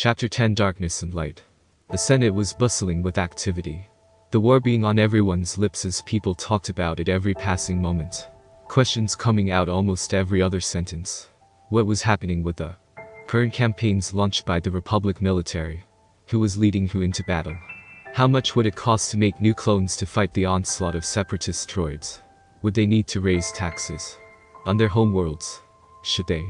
Chapter 10 Darkness and Light. The Senate was bustling with activity. The war being on everyone's lips as people talked about it every passing moment. Questions coming out almost every other sentence. What was happening with the current campaigns launched by the Republic military? Who was leading who into battle? How much would it cost to make new clones to fight the onslaught of separatist droids? Would they need to raise taxes on their homeworlds? Should they?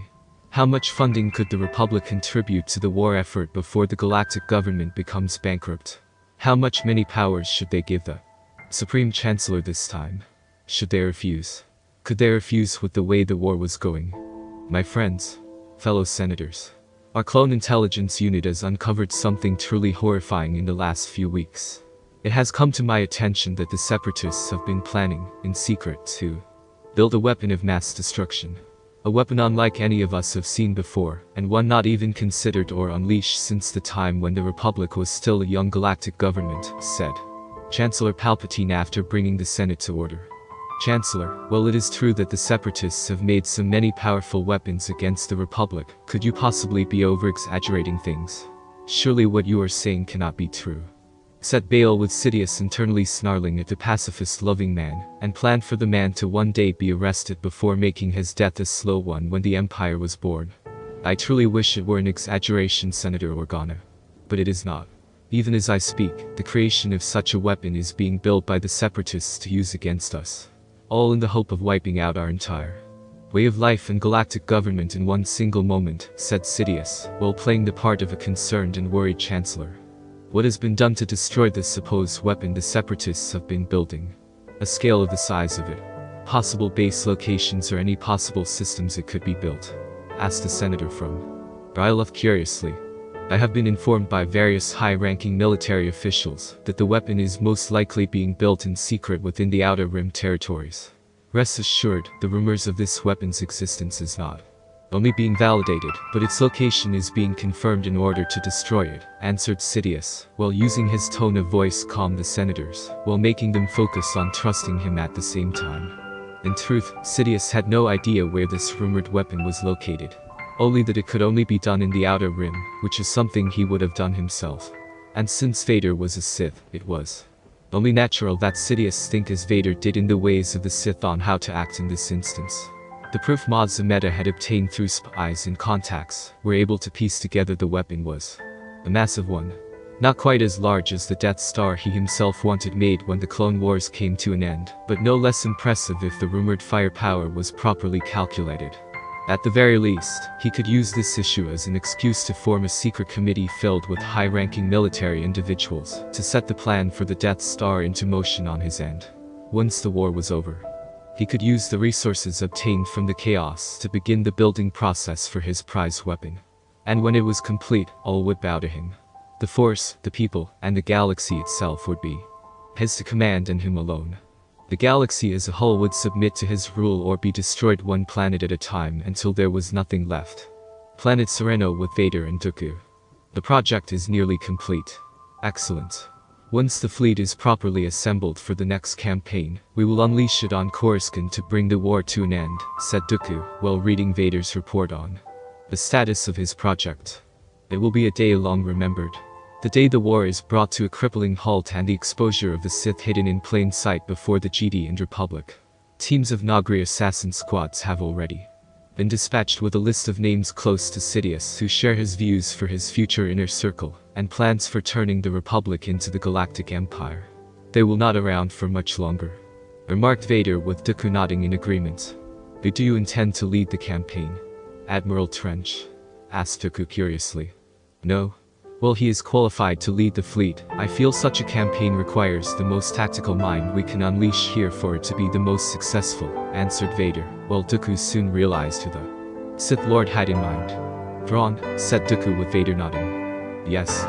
How much funding could the Republic contribute to the war effort before the galactic government becomes bankrupt? How much many powers should they give the Supreme Chancellor this time? Should they refuse? Could they refuse with the way the war was going? My friends, fellow senators, our clone intelligence unit has uncovered something truly horrifying in the last few weeks. It has come to my attention that the separatists have been planning, in secret, to build a weapon of mass destruction. A weapon unlike any of us have seen before, and one not even considered or unleashed since the time when the Republic was still a young galactic government, said Chancellor Palpatine after bringing the Senate to order. Chancellor, well, it is true that the separatists have made so many powerful weapons against the Republic. Could you possibly be over-exaggerating things? Surely what you are saying cannot be true, said Bail, with Sidious internally snarling at the pacifist-loving man, and planned for the man to one day be arrested before making his death a slow one when the Empire was born. I truly wish it were an exaggeration, Senator Organa. But it is not. Even as I speak, the creation of such a weapon is being built by the separatists to use against us. All in the hope of wiping out our entire way of life and galactic government in one single moment, said Sidious, while playing the part of a concerned and worried chancellor. What has been done to destroy this supposed weapon the separatists have been building? A scale of the size of it? Possible base locations or any possible systems it could be built? Asked the senator from Brylov curiously. I have been informed by various high-ranking military officials that the weapon is most likely being built in secret within the Outer Rim territories. Rest assured, the rumors of this weapon's existence is not only being validated, but its location is being confirmed in order to destroy it, answered Sidious, while using his tone of voice calm the senators, while making them focus on trusting him at the same time. In truth, Sidious had no idea where this rumored weapon was located. Only that it could only be done in the Outer Rim, which is something he would have done himself. And since Vader was a Sith, it was only natural that Sidious think as Vader did in the ways of the Sith on how to act in this instance. The proof Mod Zameta had obtained through spies and contacts were able to piece together the weapon was a massive one. Not quite as large as the Death Star he himself wanted made when the Clone Wars came to an end, but no less impressive if the rumored firepower was properly calculated. At the very least, he could use this issue as an excuse to form a secret committee filled with high-ranking military individuals to set the plan for the Death Star into motion on his end. Once the war was over, he could use the resources obtained from the chaos to begin the building process for his prize weapon. And when it was complete, all would bow to him. The Force, the people, and the galaxy itself would be his to command, and him alone. The galaxy as a whole would submit to his rule or be destroyed one planet at a time until there was nothing left. Planet Sereno with Vader and Dooku. The project is nearly complete. Excellent. Once the fleet is properly assembled for the next campaign, we will unleash it on Coruscant to bring the war to an end, said Dooku, while reading Vader's report on the status of his project. It will be a day long remembered. The day the war is brought to a crippling halt and the exposure of the Sith hidden in plain sight before the Jedi and Republic. Teams of Nagri assassin squads have already been dispatched with a list of names close to Sidious who share his views for his future inner circle, and plans for turning the Republic into the Galactic Empire. They will not around for much longer, remarked Vader, with Dooku nodding in agreement. But do you intend to lead the campaign, Admiral Trench? Asked Dooku curiously. No. Well, he is qualified to lead the fleet. I feel such a campaign requires the most tactical mind we can unleash here for it to be the most successful, answered Vader, while Dooku soon realized who the Sith Lord had in mind. Thrawn, said Dooku, with Vader nodding. Yes,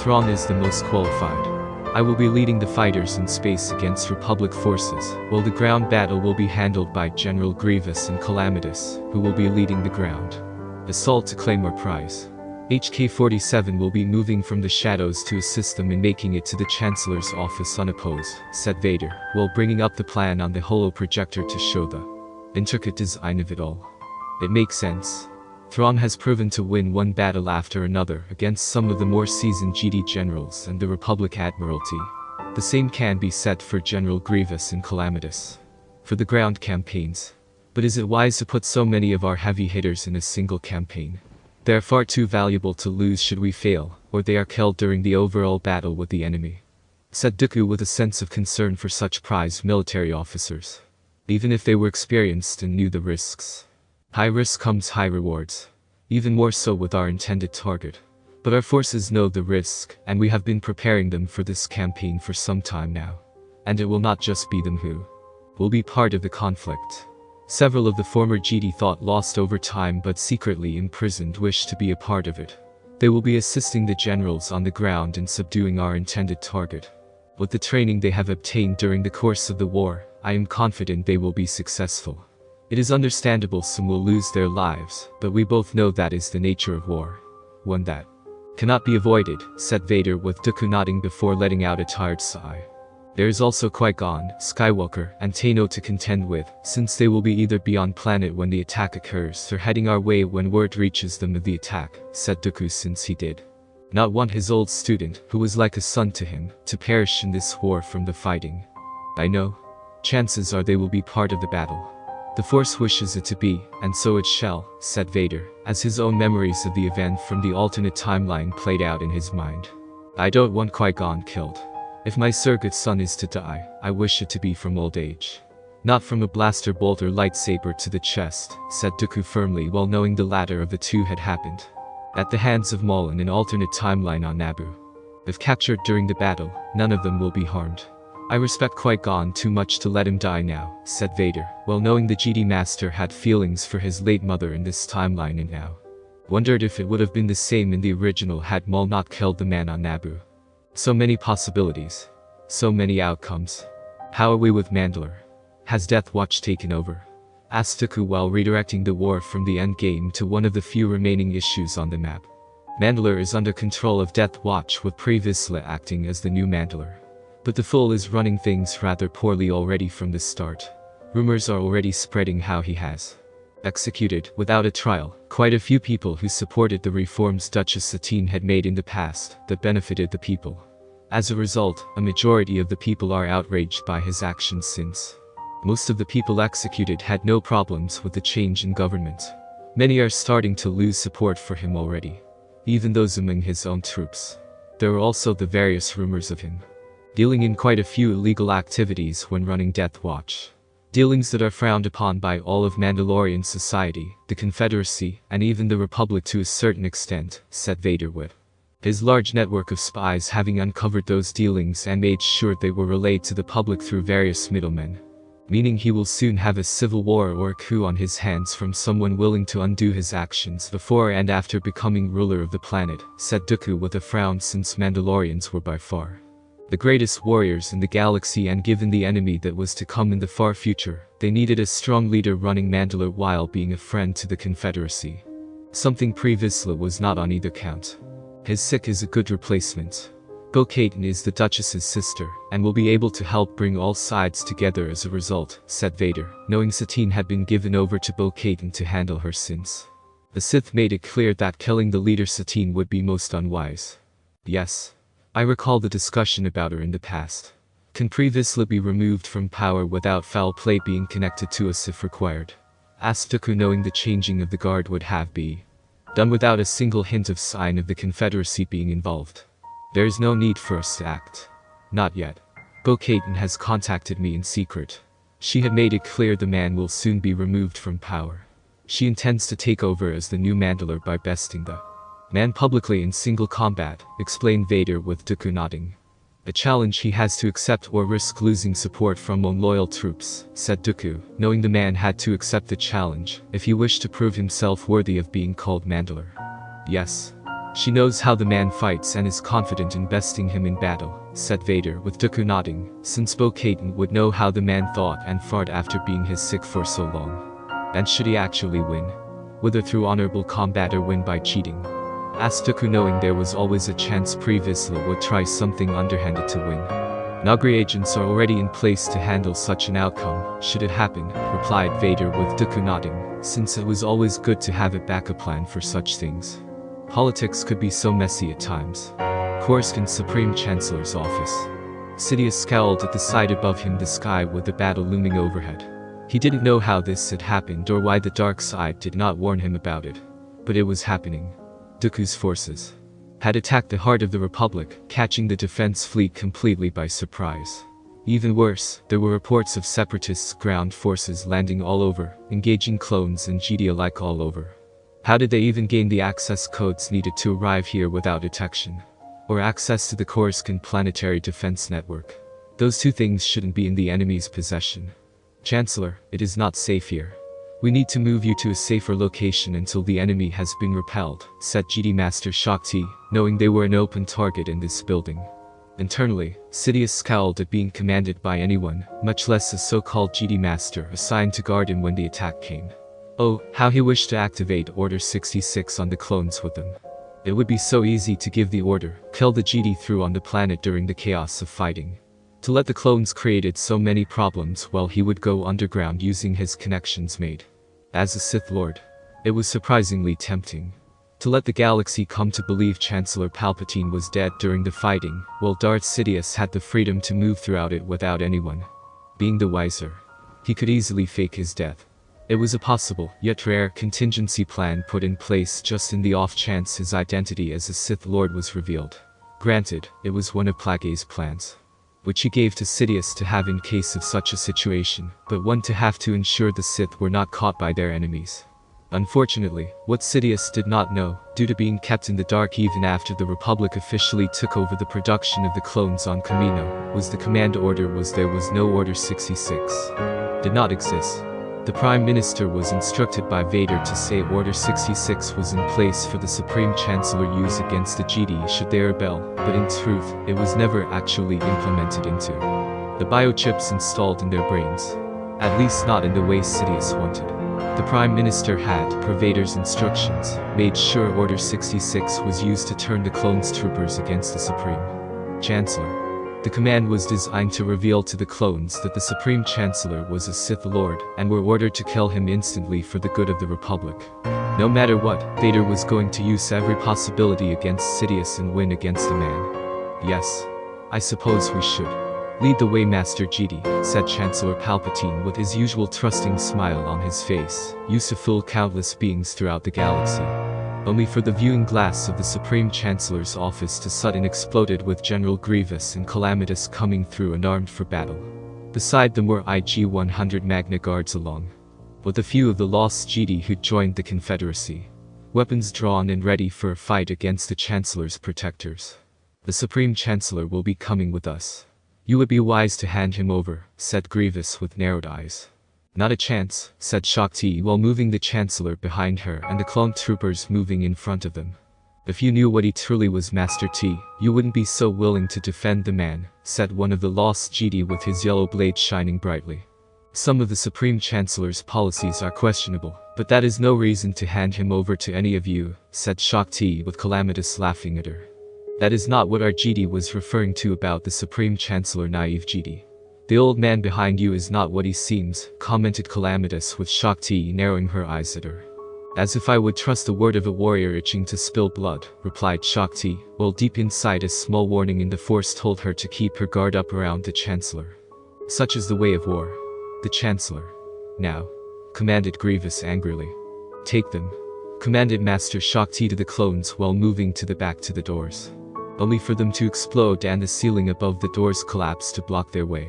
Thrawn is the most qualified. I will be leading the fighters in space against Republic forces, while the ground battle will be handled by General Grievous and Calamitus, who will be leading the ground assault to claim our prize. HK-47 will be moving from the shadows to assist them in making it to the Chancellor's office unopposed, said Vader, while bringing up the plan on the holo projector to show the intricate design of it all. It makes sense. Thrawn has proven to win one battle after another against some of the more seasoned GD generals and the Republic Admiralty. The same can be said for General Grievous and Calamitous. For the ground campaigns. But is it wise to put so many of our heavy hitters in a single campaign? They are far too valuable to lose should we fail, or they are killed during the overall battle with the enemy, said Dooku with a sense of concern for such prized military officers. Even if they were experienced and knew the risks. High risk comes high rewards. Even more so with our intended target. But our forces know the risk, and we have been preparing them for this campaign for some time now. And it will not just be them who will be part of the conflict. Several of the former GD thought lost over time but secretly imprisoned wish to be a part of it. They will be assisting the generals on the ground in subduing our intended target. With the training they have obtained during the course of the war, I am confident they will be successful. It is understandable some will lose their lives, but we both know that is the nature of war. One that cannot be avoided, said Vader with Dooku nodding before letting out a tired sigh. There is also Qui-Gon, Skywalker, and Tano to contend with, since they will be either beyond planet when the attack occurs or heading our way when word reaches them of the attack, said Dooku since he did not want his old student, who was like a son to him, to perish in this war from the fighting. I know. Chances are they will be part of the battle. The Force wishes it to be, and so it shall, said Vader, as his own memories of the event from the alternate timeline played out in his mind. I don't want Qui-Gon killed. If my surrogate son is to die, I wish it to be from old age. Not from a blaster bolt or lightsaber to the chest, said Dooku firmly, well knowing the latter of the two had happened at the hands of Maul in an alternate timeline on Naboo. If captured during the battle, none of them will be harmed. I respect Qui-Gon too much to let him die now, said Vader, well knowing the GD Master had feelings for his late mother in this timeline and now wondered if it would have been the same in the original had Maul not killed the man on Naboo. So many possibilities. So many outcomes. How are we with Mandalore? Has Death Watch taken over? Asked Dooku while redirecting the war from the endgame to one of the few remaining issues on the map. Mandalore is under control of Death Watch with Pre Vizsla acting as the new Mandalore. But the Fool is running things rather poorly already from the start. Rumors are already spreading how he has executed, without a trial, quite a few people who supported the reforms Duchess Satine had made in the past that benefited the people. As a result, a majority of the people are outraged by his actions since most of the people executed had no problems with the change in government. Many are starting to lose support for him already, even those among his own troops. There are also the various rumors of him dealing in quite a few illegal activities when running Death Watch. Dealings that are frowned upon by all of Mandalorian society, the Confederacy, and even the Republic to a certain extent, said Vader with his large network of spies having uncovered those dealings and made sure they were relayed to the public through various middlemen. Meaning he will soon have a civil war or a coup on his hands from someone willing to undo his actions before and after becoming ruler of the planet, said Dooku with a frown, since Mandalorians were by far the greatest warriors in the galaxy, and given the enemy that was to come in the far future, they needed a strong leader running Mandalore while being a friend to the Confederacy. Something Pre Vizsla was not on either count. His sick is a good replacement. Bo-Katan is the Duchess's sister, and will be able to help bring all sides together as a result, said Vader, knowing Satine had been given over to Bo-Katan to handle her sins. The Sith made it clear that killing the leader Satine would be most unwise. Yes. I recall the discussion about her in the past. Can Pre Vizsla be removed from power without foul play being connected to us if required? Asked Dooku, knowing the changing of the guard would have be done without a single hint of sign of the Confederacy being involved. There is no need for us to act. Not yet. Bo-Katan has contacted me in secret. She had made it clear the man will soon be removed from power. She intends to take over as the new Mandalore by besting the man publicly in single combat, explained Vader with Dooku nodding. A challenge he has to accept or risk losing support from unloyal troops, said Dooku, knowing the man had to accept the challenge if he wished to prove himself worthy of being called Mandalore. Yes. She knows how the man fights and is confident in besting him in battle, said Vader with Dooku nodding, since Bo-Katan would know how the man thought and fought after being his sick for so long. And should he actually win? Whether through honorable combat or win by cheating? Asked Dooku, knowing there was always a chance Pre Vizsla would try something underhanded to win. Nagri agents are already in place to handle such an outcome, should it happen, replied Vader with Dooku nodding, since it was always good to have a backup plan for such things. Politics could be so messy at times. Coruscant Supreme Chancellor's office. Sidious scowled at the sight above him, the sky with the battle looming overhead. He didn't know how this had happened or why the dark side did not warn him about it. But it was happening. Dooku's forces had attacked the heart of the Republic, catching the defense fleet completely by surprise. Even worse, there were reports of Separatists' ground forces landing all over, engaging clones and GD alike all over. How did they even gain the access codes needed to arrive here without detection? Or access to the Coruscant planetary defense network? Those two things shouldn't be in the enemy's possession. Chancellor, it is not safe here. We need to move you to a safer location until the enemy has been repelled, said GD Master Shakti, knowing they were an open target in this building. Internally, Sidious scowled at being commanded by anyone, much less a so-called GD Master assigned to guard him when the attack came. Oh, how he wished to activate Order 66 on the clones with them. It would be so easy to give the order, kill the GD through on the planet during the chaos of fighting. To let the clones created so many problems while he would go underground using his connections made. As a Sith Lord, it was surprisingly tempting. To let the galaxy come to believe Chancellor Palpatine was dead during the fighting, while Darth Sidious had the freedom to move throughout it without anyone being the wiser. He could easily fake his death. It was a possible, yet rare, contingency plan put in place just in the off chance his identity as a Sith Lord was revealed. Granted, it was one of Plagueis' plans, which he gave to Sidious to have in case of such a situation, but one to have to ensure the Sith were not caught by their enemies. Unfortunately, what Sidious did not know, due to being kept in the dark even after the Republic officially took over the production of the clones on Kamino, was the command order there was no Order 66. Did not exist. The Prime Minister was instructed by Vader to say Order 66 was in place for the Supreme Chancellor use against the GD should they rebel, but in truth, it was never actually implemented into the biochips installed in their brains. At least not in the way Sidious wanted. The Prime Minister had, per Vader's instructions, made sure Order 66 was used to turn the clones' troopers against the Supreme Chancellor. The command was designed to reveal to the clones that the Supreme Chancellor was a Sith Lord, and were ordered to kill him instantly for the good of the Republic. No matter what, Vader was going to use every possibility against Sidious and win against the man. Yes, I suppose we should. Lead the way, Master GD, said Chancellor Palpatine with his usual trusting smile on his face, used to fool countless beings throughout the galaxy. Only for the viewing glass of the Supreme Chancellor's office to sudden exploded with General Grievous and Calamitas coming through and armed for battle. Beside them were IG-100 Magna Guards along with a few of the lost GD who'd joined the Confederacy. Weapons drawn and ready for a fight against the Chancellor's protectors. The Supreme Chancellor will be coming with us. You would be wise to hand him over, said Grievous with narrowed eyes. Not a chance, said Shakti while moving the Chancellor behind her and the clone troopers moving in front of them. If you knew what he truly was, Master T, you wouldn't be so willing to defend the man, said one of the lost GD with his yellow blade shining brightly. Some of the Supreme Chancellor's policies are questionable, but that is no reason to hand him over to any of you, said Shakti with Calamitas laughing at her. That is not what our GD was referring to about the Supreme Chancellor, naive GD. The old man behind you is not what he seems, commented Calamitas with Shakti narrowing her eyes at her. As if I would trust the word of a warrior itching to spill blood, replied Shakti, while deep inside a small warning in the Force told her to keep her guard up around the Chancellor. Such is the way of war. The Chancellor. Now, commanded Grievous angrily. Take them, commanded Master Shakti to the clones while moving to the back to the doors. Only for them to explode and the ceiling above the doors collapse to block their way.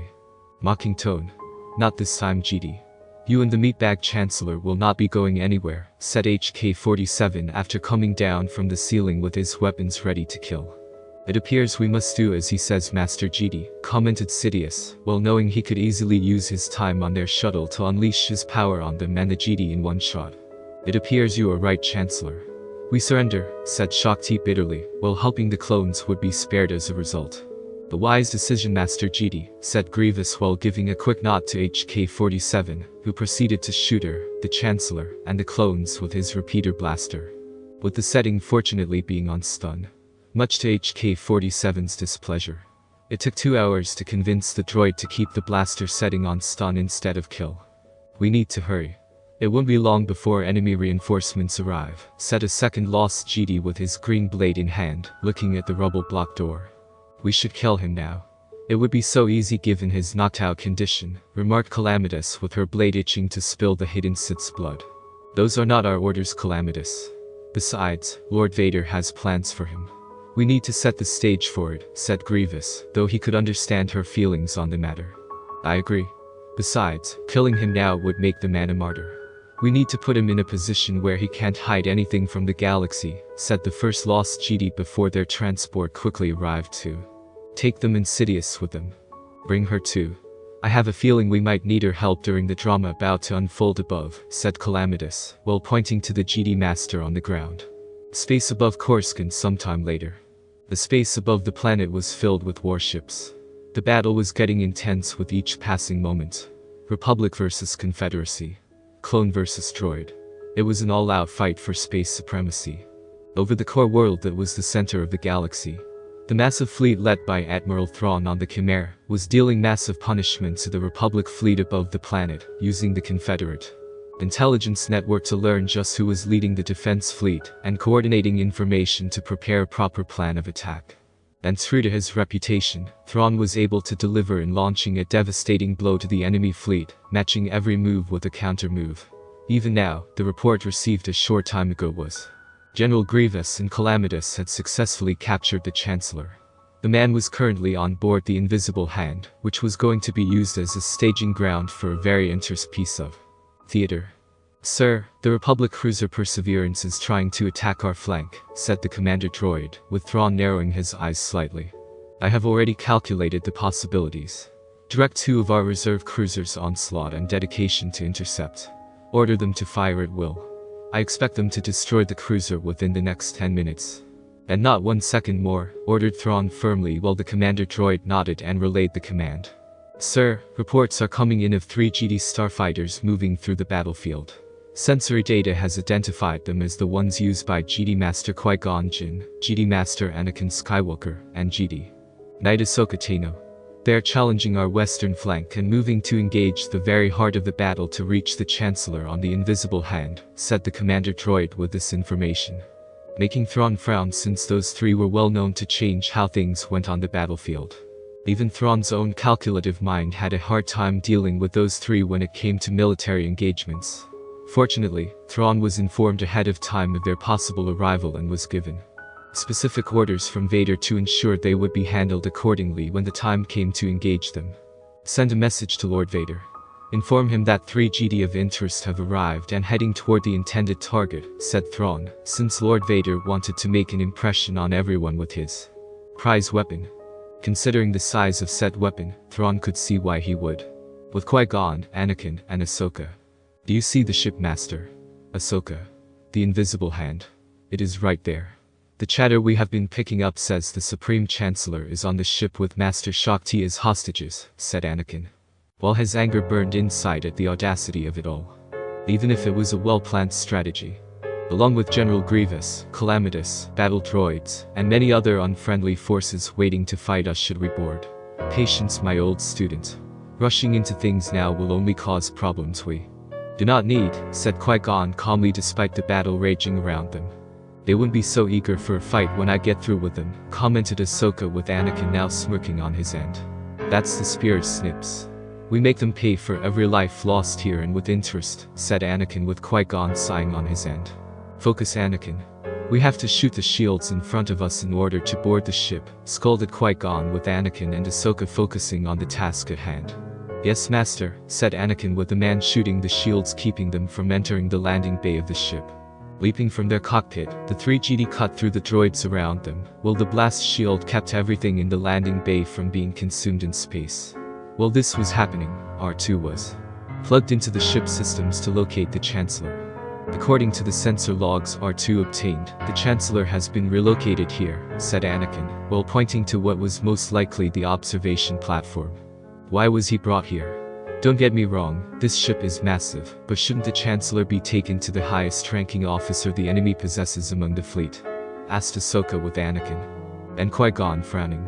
Mocking tone. Not this time, GD. You and the meatbag Chancellor will not be going anywhere, said HK-47 after coming down from the ceiling with his weapons ready to kill. It appears we must do as he says, Master GD, commented Sidious, well knowing he could easily use his time on their shuttle to unleash his power on them and the GD in one shot. It appears you are right, Chancellor. We surrender, said Shakti bitterly, while hoping the clones would be spared as a result. The wise decision, Master GD, said Grievous while giving a quick nod to HK-47, who proceeded to shoot her, the Chancellor, and the clones with his repeater blaster. With the setting fortunately being on stun. Much to HK-47's displeasure. It took 2 hours to convince the droid to keep the blaster setting on stun instead of kill. We need to hurry. It won't be long before enemy reinforcements arrive, said a second lost GD with his green blade in hand, looking at the rubble block door. We should kill him now. It would be so easy given his knocked out condition, remarked Calamitous with her blade itching to spill the hidden Sith's blood. Those are not our orders, Calamitous. Besides, Lord Vader has plans for him. We need to set the stage for it, said Grievous, though he could understand her feelings on the matter. I agree. Besides, killing him now would make the man a martyr. We need to put him in a position where he can't hide anything from the galaxy, said the first lost GD before their transport quickly arrived too. Take them and Sidious with them. Bring her too. I have a feeling we might need her help during the drama about to unfold above, said Calamitous, while pointing to the GD master on the ground. Space above Coruscant sometime later. The space above the planet was filled with warships. The battle was getting intense with each passing moment. Republic versus Confederacy. Clone versus droid. It was an all-out fight for space supremacy. Over the core world that was the center of the galaxy, the massive fleet led by Admiral Thrawn on the Chimera was dealing massive punishment to the Republic fleet above the planet, using the Confederate intelligence network to learn just who was leading the defense fleet and coordinating information to prepare a proper plan of attack. And true to his reputation, Thrawn was able to deliver in launching a devastating blow to the enemy fleet, matching every move with a counter-move. Even now, the report received a short time ago was General Grievous and Calamitous had successfully captured the Chancellor. The man was currently on board the Invisible Hand, which was going to be used as a staging ground for a very interesting piece of theater. Sir, the Republic cruiser Perseverance is trying to attack our flank, said the commander droid, with Thrawn narrowing his eyes slightly. I have already calculated the possibilities. Direct 2 of our reserve cruisers onslaught and dedication to intercept. Order them to fire at will. I expect them to destroy the cruiser within the next 10 minutes. And not 1 second more, ordered Thrawn firmly while the commander droid nodded and relayed the command. Sir, reports are coming in of 3 GD starfighters moving through the battlefield. Sensory data has identified them as the ones used by GD Master Qui-Gon Jinn, GD Master Anakin Skywalker, and GD Knight Ahsoka Tano. They are challenging our western flank and moving to engage the very heart of the battle to reach the Chancellor on the Invisible Hand, said the commander droid with this information, making Thrawn frown since those 3 were well known to change how things went on the battlefield. Even Thrawn's own calculative mind had a hard time dealing with those 3 when it came to military engagements. Fortunately, Thrawn was informed ahead of time of their possible arrival and was given specific orders from Vader to ensure they would be handled accordingly when the time came to engage them. Send a message to Lord Vader. Inform him that 3 GD of interest have arrived and heading toward the intended target, said Thrawn, since Lord Vader wanted to make an impression on everyone with his prize weapon. Considering the size of said weapon, Thrawn could see why he would. With Qui-Gon, Anakin, and Ahsoka. Do you see the ship, Master? Ahsoka. The Invisible Hand. It is right there. The chatter we have been picking up says the Supreme Chancellor is on the ship with Master Shakti as hostages, said Anakin, while his anger burned inside at the audacity of it all. Even if it was a well-planned strategy. Along with General Grievous, Calamitous, battle droids, and many other unfriendly forces waiting to fight us should we board. Patience, my old student. Rushing into things now will only cause problems we do not need, said Qui-Gon calmly despite the battle raging around them. They wouldn't be so eager for a fight when I get through with them, commented Ahsoka with Anakin now smirking on his end. That's the spirit, Snips. We make them pay for every life lost here and with interest, said Anakin with Qui-Gon sighing on his end. Focus, Anakin. We have to shoot the shields in front of us in order to board the ship, scolded Qui-Gon with Anakin and Ahsoka focusing on the task at hand. Yes, Master, said Anakin with the man shooting the shields keeping them from entering the landing bay of the ship. Leaping from their cockpit, the 3 GD cut through the droids around them, while the blast shield kept everything in the landing bay from being consumed in space. While this was happening, R2 was plugged into the ship systems to locate the Chancellor. According to the sensor logs R2 obtained, the Chancellor has been relocated here, said Anakin, while pointing to what was most likely the observation platform. Why was he brought here? Don't get me wrong, this ship is massive, but shouldn't the Chancellor be taken to the highest ranking officer the enemy possesses among the fleet? Asked Ahsoka with Anakin. And Qui-Gon frowning.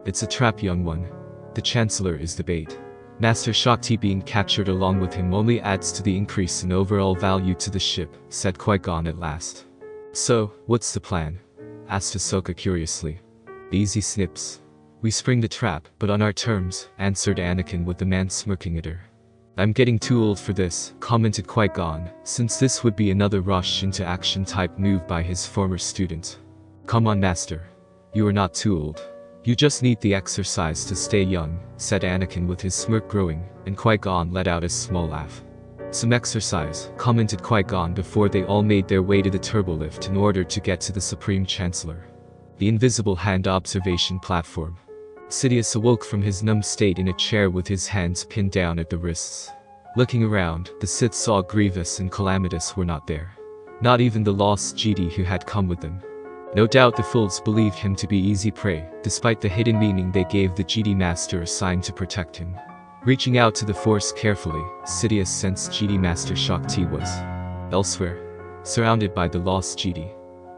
It's a trap, young one. The Chancellor is the bait. Master Shakti being captured along with him only adds to the increase in overall value to the ship, said Qui-Gon at last. So, what's the plan? Asked Ahsoka curiously. Easy snips. We spring the trap, but on our terms, answered Anakin with the man smirking at her. I'm getting too old for this, commented Qui-Gon, since this would be another rush into action type move by his former student. Come on, Master. You are not too old. You just need the exercise to stay young, said Anakin with his smirk growing, and Qui-Gon let out a small laugh. Some exercise, commented Qui-Gon before they all made their way to the turbolift in order to get to the Supreme Chancellor. The invisible hand observation platform. Sidious awoke from his numb state in a chair with his hands pinned down at the wrists. Looking around, the Sith saw Grievous and Calamitous were not there. Not even the lost Jedi who had come with them. No doubt the fools believed him to be easy prey, despite the hidden meaning they gave the Jedi Master assigned to protect him. Reaching out to the Force carefully, Sidious sensed Jedi Master Shakti was elsewhere, surrounded by the lost Jedi.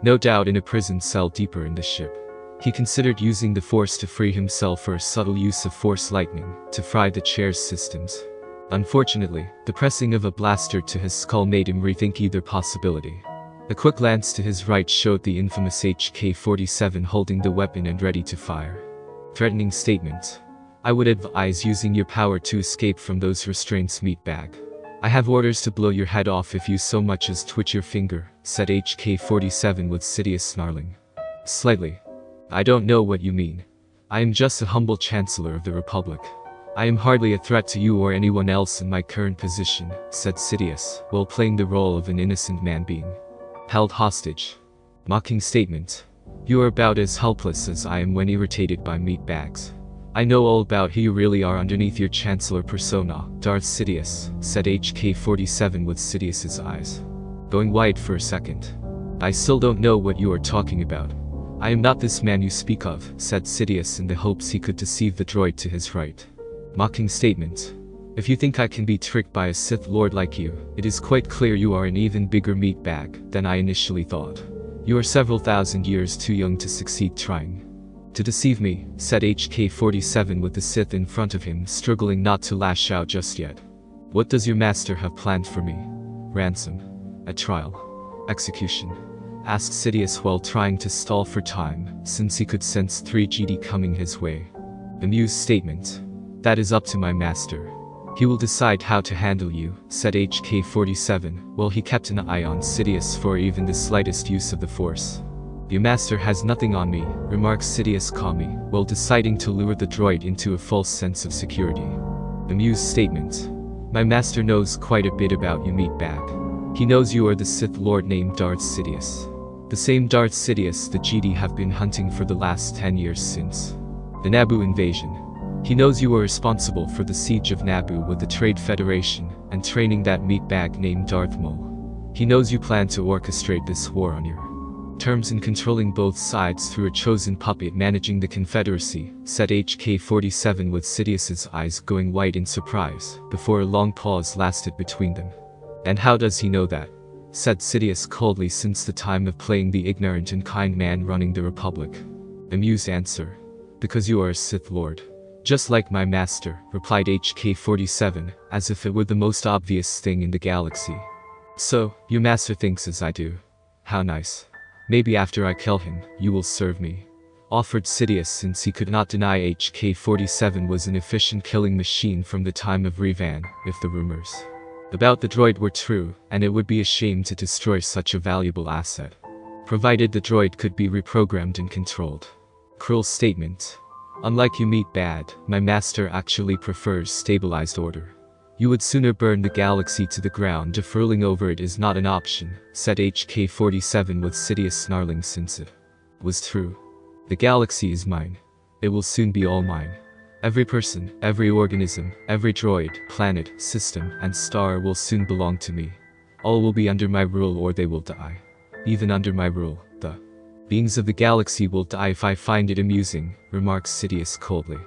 No doubt in a prison cell deeper in the ship. He considered using the Force to free himself or a subtle use of Force lightning to fry the chair's systems. Unfortunately, the pressing of a blaster to his skull made him rethink either possibility. A quick glance to his right showed the infamous HK-47 holding the weapon and ready to fire. Threatening statement. I would advise using your power to escape from those restraints, meatbag. I have orders to blow your head off if you so much as twitch your finger, said HK-47 with Sidious snarling. Slightly. I don't know what you mean. I am just a humble Chancellor of the Republic. I am hardly a threat to you or anyone else in my current position, said Sidious, while playing the role of an innocent man being held hostage. Mocking statement. You are about as helpless as I am when irritated by meatbags. I know all about who you really are underneath your Chancellor persona, Darth Sidious, said HK-47 with Sidious's eyes going wide for a second. I still don't know what you are talking about. I am not this man you speak of, said Sidious in the hopes he could deceive the droid to his right. Mocking statement. If you think I can be tricked by a Sith Lord like you, it is quite clear you are an even bigger meatbag than I initially thought. You are several thousand years too young to succeed trying to deceive me, said HK-47 with the Sith in front of him, struggling not to lash out just yet. What does your master have planned for me? Ransom? A trial? Execution? Asked Sidious while trying to stall for time, since he could sense 3 Jedi coming his way. Amused statement. That is up to my master. He will decide how to handle you, said HK-47, while he kept an eye on Sidious for even the slightest use of the Force. Your master has nothing on me, remarked Sidious calmly, while deciding to lure the droid into a false sense of security. Amused statement. My master knows quite a bit about you, meatbag. He knows you are the Sith Lord named Darth Sidious. The same Darth Sidious the Jedi have been hunting for the last 10 years since the Naboo invasion. He knows you were responsible for the siege of Naboo with the Trade Federation and training that meatbag named Darth Maul. He knows you plan to orchestrate this war on your terms and controlling both sides through a chosen puppet managing the Confederacy, said HK-47 with Sidious's eyes going wide in surprise, before a long pause lasted between them. And how does he know that? Said Sidious coldly, since the time of playing the ignorant and kind man running the Republic. Amused answer. Because you are a Sith Lord. Just like my master, replied HK-47, as if it were the most obvious thing in the galaxy. So, your master thinks as I do. How nice. Maybe after I kill him, you will serve me. Offered Sidious, since he could not deny HK-47 was an efficient killing machine from the time of Revan, if the rumors about the droid were true, and it would be a shame to destroy such a valuable asset. Provided the droid could be reprogrammed and controlled. Cruel statement. Unlike you meatbag, my master actually prefers stabilized order. You would sooner burn the galaxy to the ground if ruling over it is not an option, said HK-47 with Sidious snarling, since it was true. The galaxy is mine. It will soon be all mine. Every person, every organism, every droid, planet, system, and star will soon belong to me. All will be under my rule or they will die. Even under my rule, the beings of the galaxy will die if I find it amusing, remarked Sidious coldly.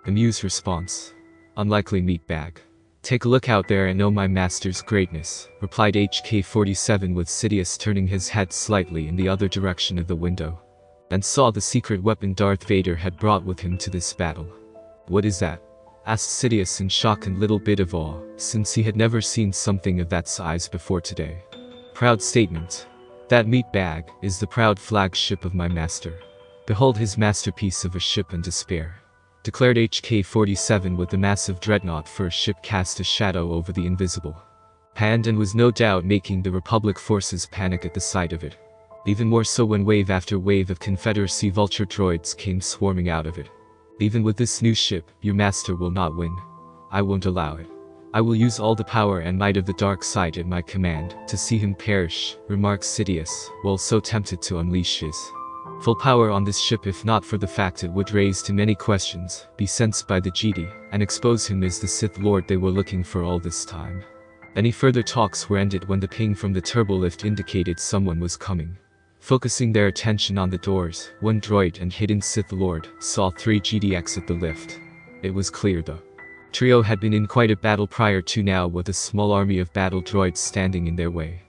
Amused response. Unlikely meatbag. Take a look out there and know my master's greatness, replied HK-47 with Sidious turning his head slightly in the other direction of the window. and saw the secret weapon Darth Vader had brought with him to this battle. "What is that?" asked Sidious in shock and little bit of awe, since he had never seen something of that size before today. "Proud statement. That meat bag is the proud flagship of my master. Behold his masterpiece of a ship and despair," declared HK-47 with the massive dreadnought for a ship cast a shadow over the invisible hand and was no doubt making the Republic forces panic at the sight of it. Even more so when wave after wave of Confederacy vulture droids came swarming out of it. "Even with this new ship, your master will not win. I won't allow it. I will use all the power and might of the dark side at my command to see him perish," remarked Sidious, while so tempted to unleash his full power on this ship if not for the fact it would raise too many questions, be sensed by the Jedi, and expose him as the Sith Lord they were looking for all this time. Any further talks were ended when the ping from the turbolift indicated someone was coming. Focusing their attention on the doors, one droid and hidden Sith Lord saw 3 Jedi exit the lift. It was clear the trio had been in quite a battle prior to now with a small army of battle droids standing in their way.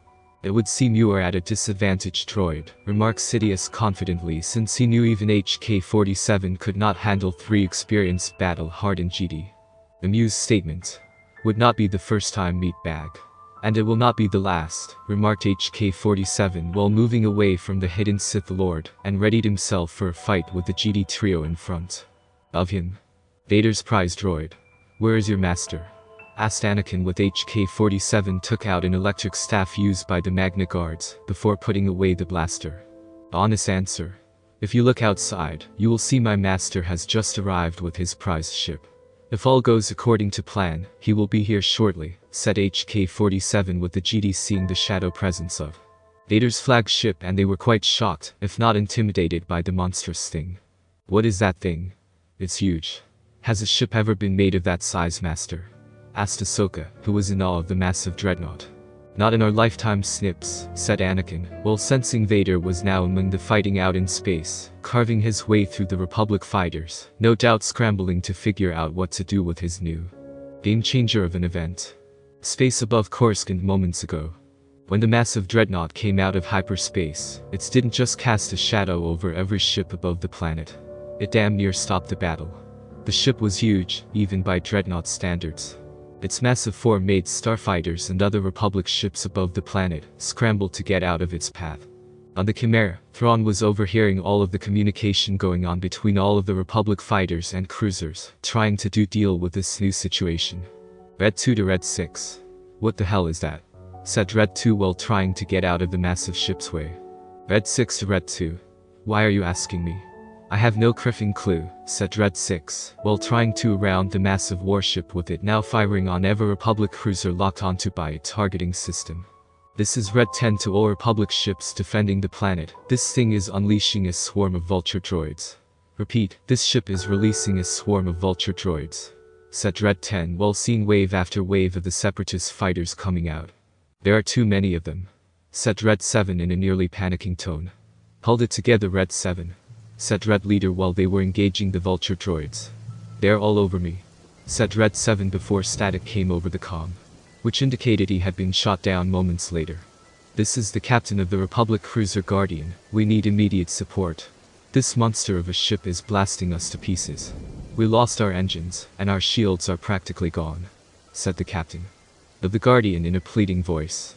"It would seem you are at a disadvantage, droid," remarked Sidious confidently since he knew even HK-47 could not handle 3 experienced battle-hardened Jedi. Amused statement. "Would not be the first time, meat bag. And it will not be the last," remarked HK-47 while moving away from the hidden Sith Lord and readied himself for a fight with the Jedi trio in front of him. "Vader's prize droid. Where is your master?" asked Anakin with HK-47 took out an electric staff used by the Magna Guards before putting away the blaster. "Honest answer. If you look outside, you will see my master has just arrived with his prize ship. If all goes according to plan, he will be here shortly," said HK-47 with the Jedi seeing the shadow presence of Vader's flagship and they were quite shocked, if not intimidated by the monstrous thing. "What is that thing?" "It's huge. Has a ship ever been made of that size, master?" asked Ahsoka, who was in awe of the massive dreadnought. "Not in our lifetime, Snips," said Anakin, while sensing Vader was now among the fighting out in space, carving his way through the Republic fighters, no doubt scrambling to figure out what to do with his new game-changer of an event. Space above Coruscant moments ago. When the massive dreadnought came out of hyperspace, it didn't just cast a shadow over every ship above the planet. It damn near stopped the battle. The ship was huge, even by dreadnought standards. Its massive form made starfighters and other Republic ships above the planet scramble to get out of its path. On the Chimera, Thrawn was overhearing all of the communication going on between all of the Republic fighters and cruisers, trying to deal with this new situation. "Red 2 to Red 6. What the hell is that?" said Red 2 while trying to get out of the massive ship's way. "Red 6 to Red 2. Why are you asking me?" "I have no criffing clue," said Red 6, while trying to round the massive warship with it now firing on every Republic cruiser locked onto by its targeting system. "This is Red 10 to all Republic ships defending the planet. This thing is unleashing a swarm of vulture droids. Repeat, this ship is releasing a swarm of vulture droids," said Red 10 while seeing wave after wave of the Separatist fighters coming out. "There are too many of them," said Red 7 in a nearly panicking tone. "Hold it together, Red 7. said Red Leader while they were engaging the vulture droids. "They're all over me," said Red 7 before static came over the comm, which indicated he had been shot down moments later. "This is the captain of the Republic cruiser Guardian. We need immediate support. This monster of a ship is blasting us to pieces. We lost our engines, and our shields are practically gone," said the captain of the Guardian in a pleading voice.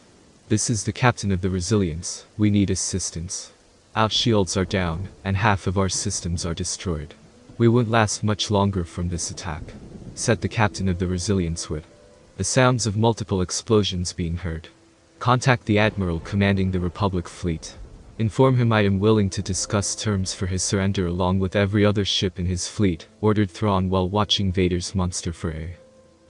"This is the captain of the Resilience. We need assistance. Our shields are down, and half of our systems are destroyed. We won't last much longer from this attack," said the captain of the Resilience with the sounds of multiple explosions being heard. "Contact the Admiral commanding the Republic fleet. Inform him I am willing to discuss terms for his surrender along with every other ship in his fleet," ordered Thrawn while watching Vader's monster for a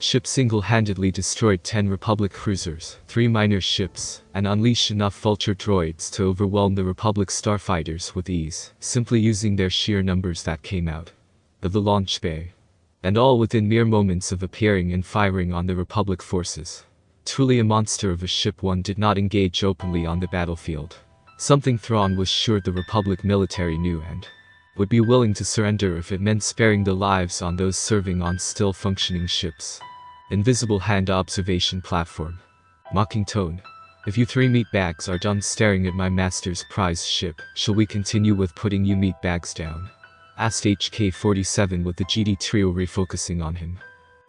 ship single-handedly destroyed 10 Republic cruisers, 3 minor ships, and unleashed enough vulture droids to overwhelm the Republic starfighters with ease, simply using their sheer numbers that came out of the launch bay. And all within mere moments of appearing and firing on the Republic forces. Truly a monster of a ship. One did not engage openly on the battlefield. Something Thrawn was sure the Republic military knew and would be willing to surrender if it meant sparing the lives on those serving on still functioning ships. Invisible hand observation platform. Mocking tone. If you three meatbags are done staring at my master's prize ship, shall we continue with putting you meatbags down? Asked HK-47 with the GD trio refocusing on him.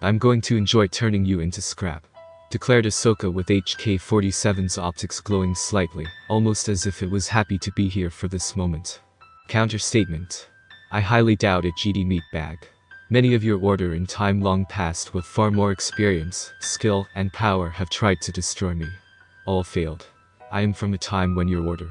I'm going to enjoy turning you into scrap, declared Ahsoka with HK-47's optics glowing slightly, almost as if it was happy to be here for this moment. Counter statement. I highly doubt it, GD meatbag. Many of your order in time long past with far more experience, skill, and power have tried to destroy me. All failed. I am from a time when your order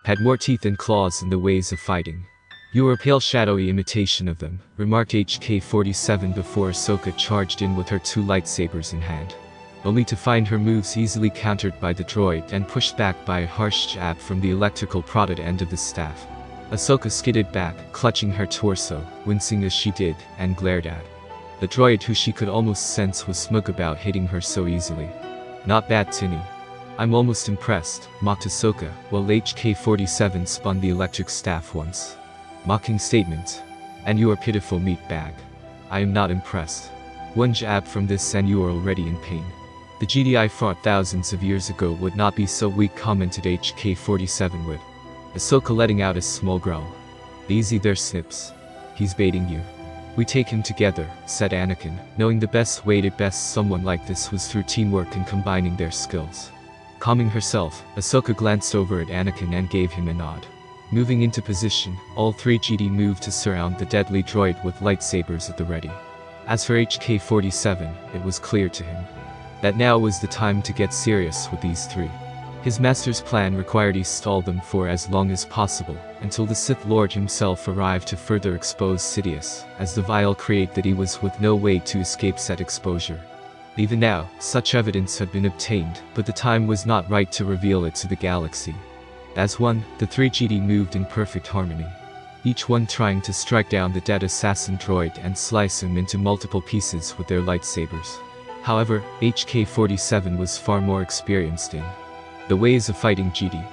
had more teeth and claws in the ways of fighting. You are a pale shadowy imitation of them, remarked HK-47 before Ahsoka charged in with her 2 lightsabers in hand, only to find her moves easily countered by the droid and pushed back by a harsh jab from the electrical prodded end of the staff. Ahsoka skidded back, clutching her torso, wincing as she did, and glared at the droid, who she could almost sense was smug about hitting her so easily. Not bad, Tinny. I'm almost impressed, mocked Ahsoka, while HK-47 spun the electric staff once. Mocking statement. And you are pitiful meatbag. I am not impressed. One jab from this and you are already in pain. The GDI fought thousands of years ago would not be so weak, commented HK-47 with Ahsoka letting out a small growl. Easy there, Snips. He's baiting you. We take him together, said Anakin, knowing the best way to best someone like this was through teamwork and combining their skills. Calming herself, Ahsoka glanced over at Anakin and gave him a nod. Moving into position, all 3 GD moved to surround the deadly droid with lightsabers at the ready. As for HK-47, it was clear to him that now was the time to get serious with these 3. His master's plan required he stall them for as long as possible, until the Sith Lord himself arrived to further expose Sidious, as the vile create that he was with no way to escape said exposure. Even now, such evidence had been obtained, but the time was not right to reveal it to the galaxy. As one, the 3 GD moved in perfect harmony, each one trying to strike down the dead assassin droid and slice him into multiple pieces with their lightsabers. However, HK-47 was far more experienced in the ways of fighting GD.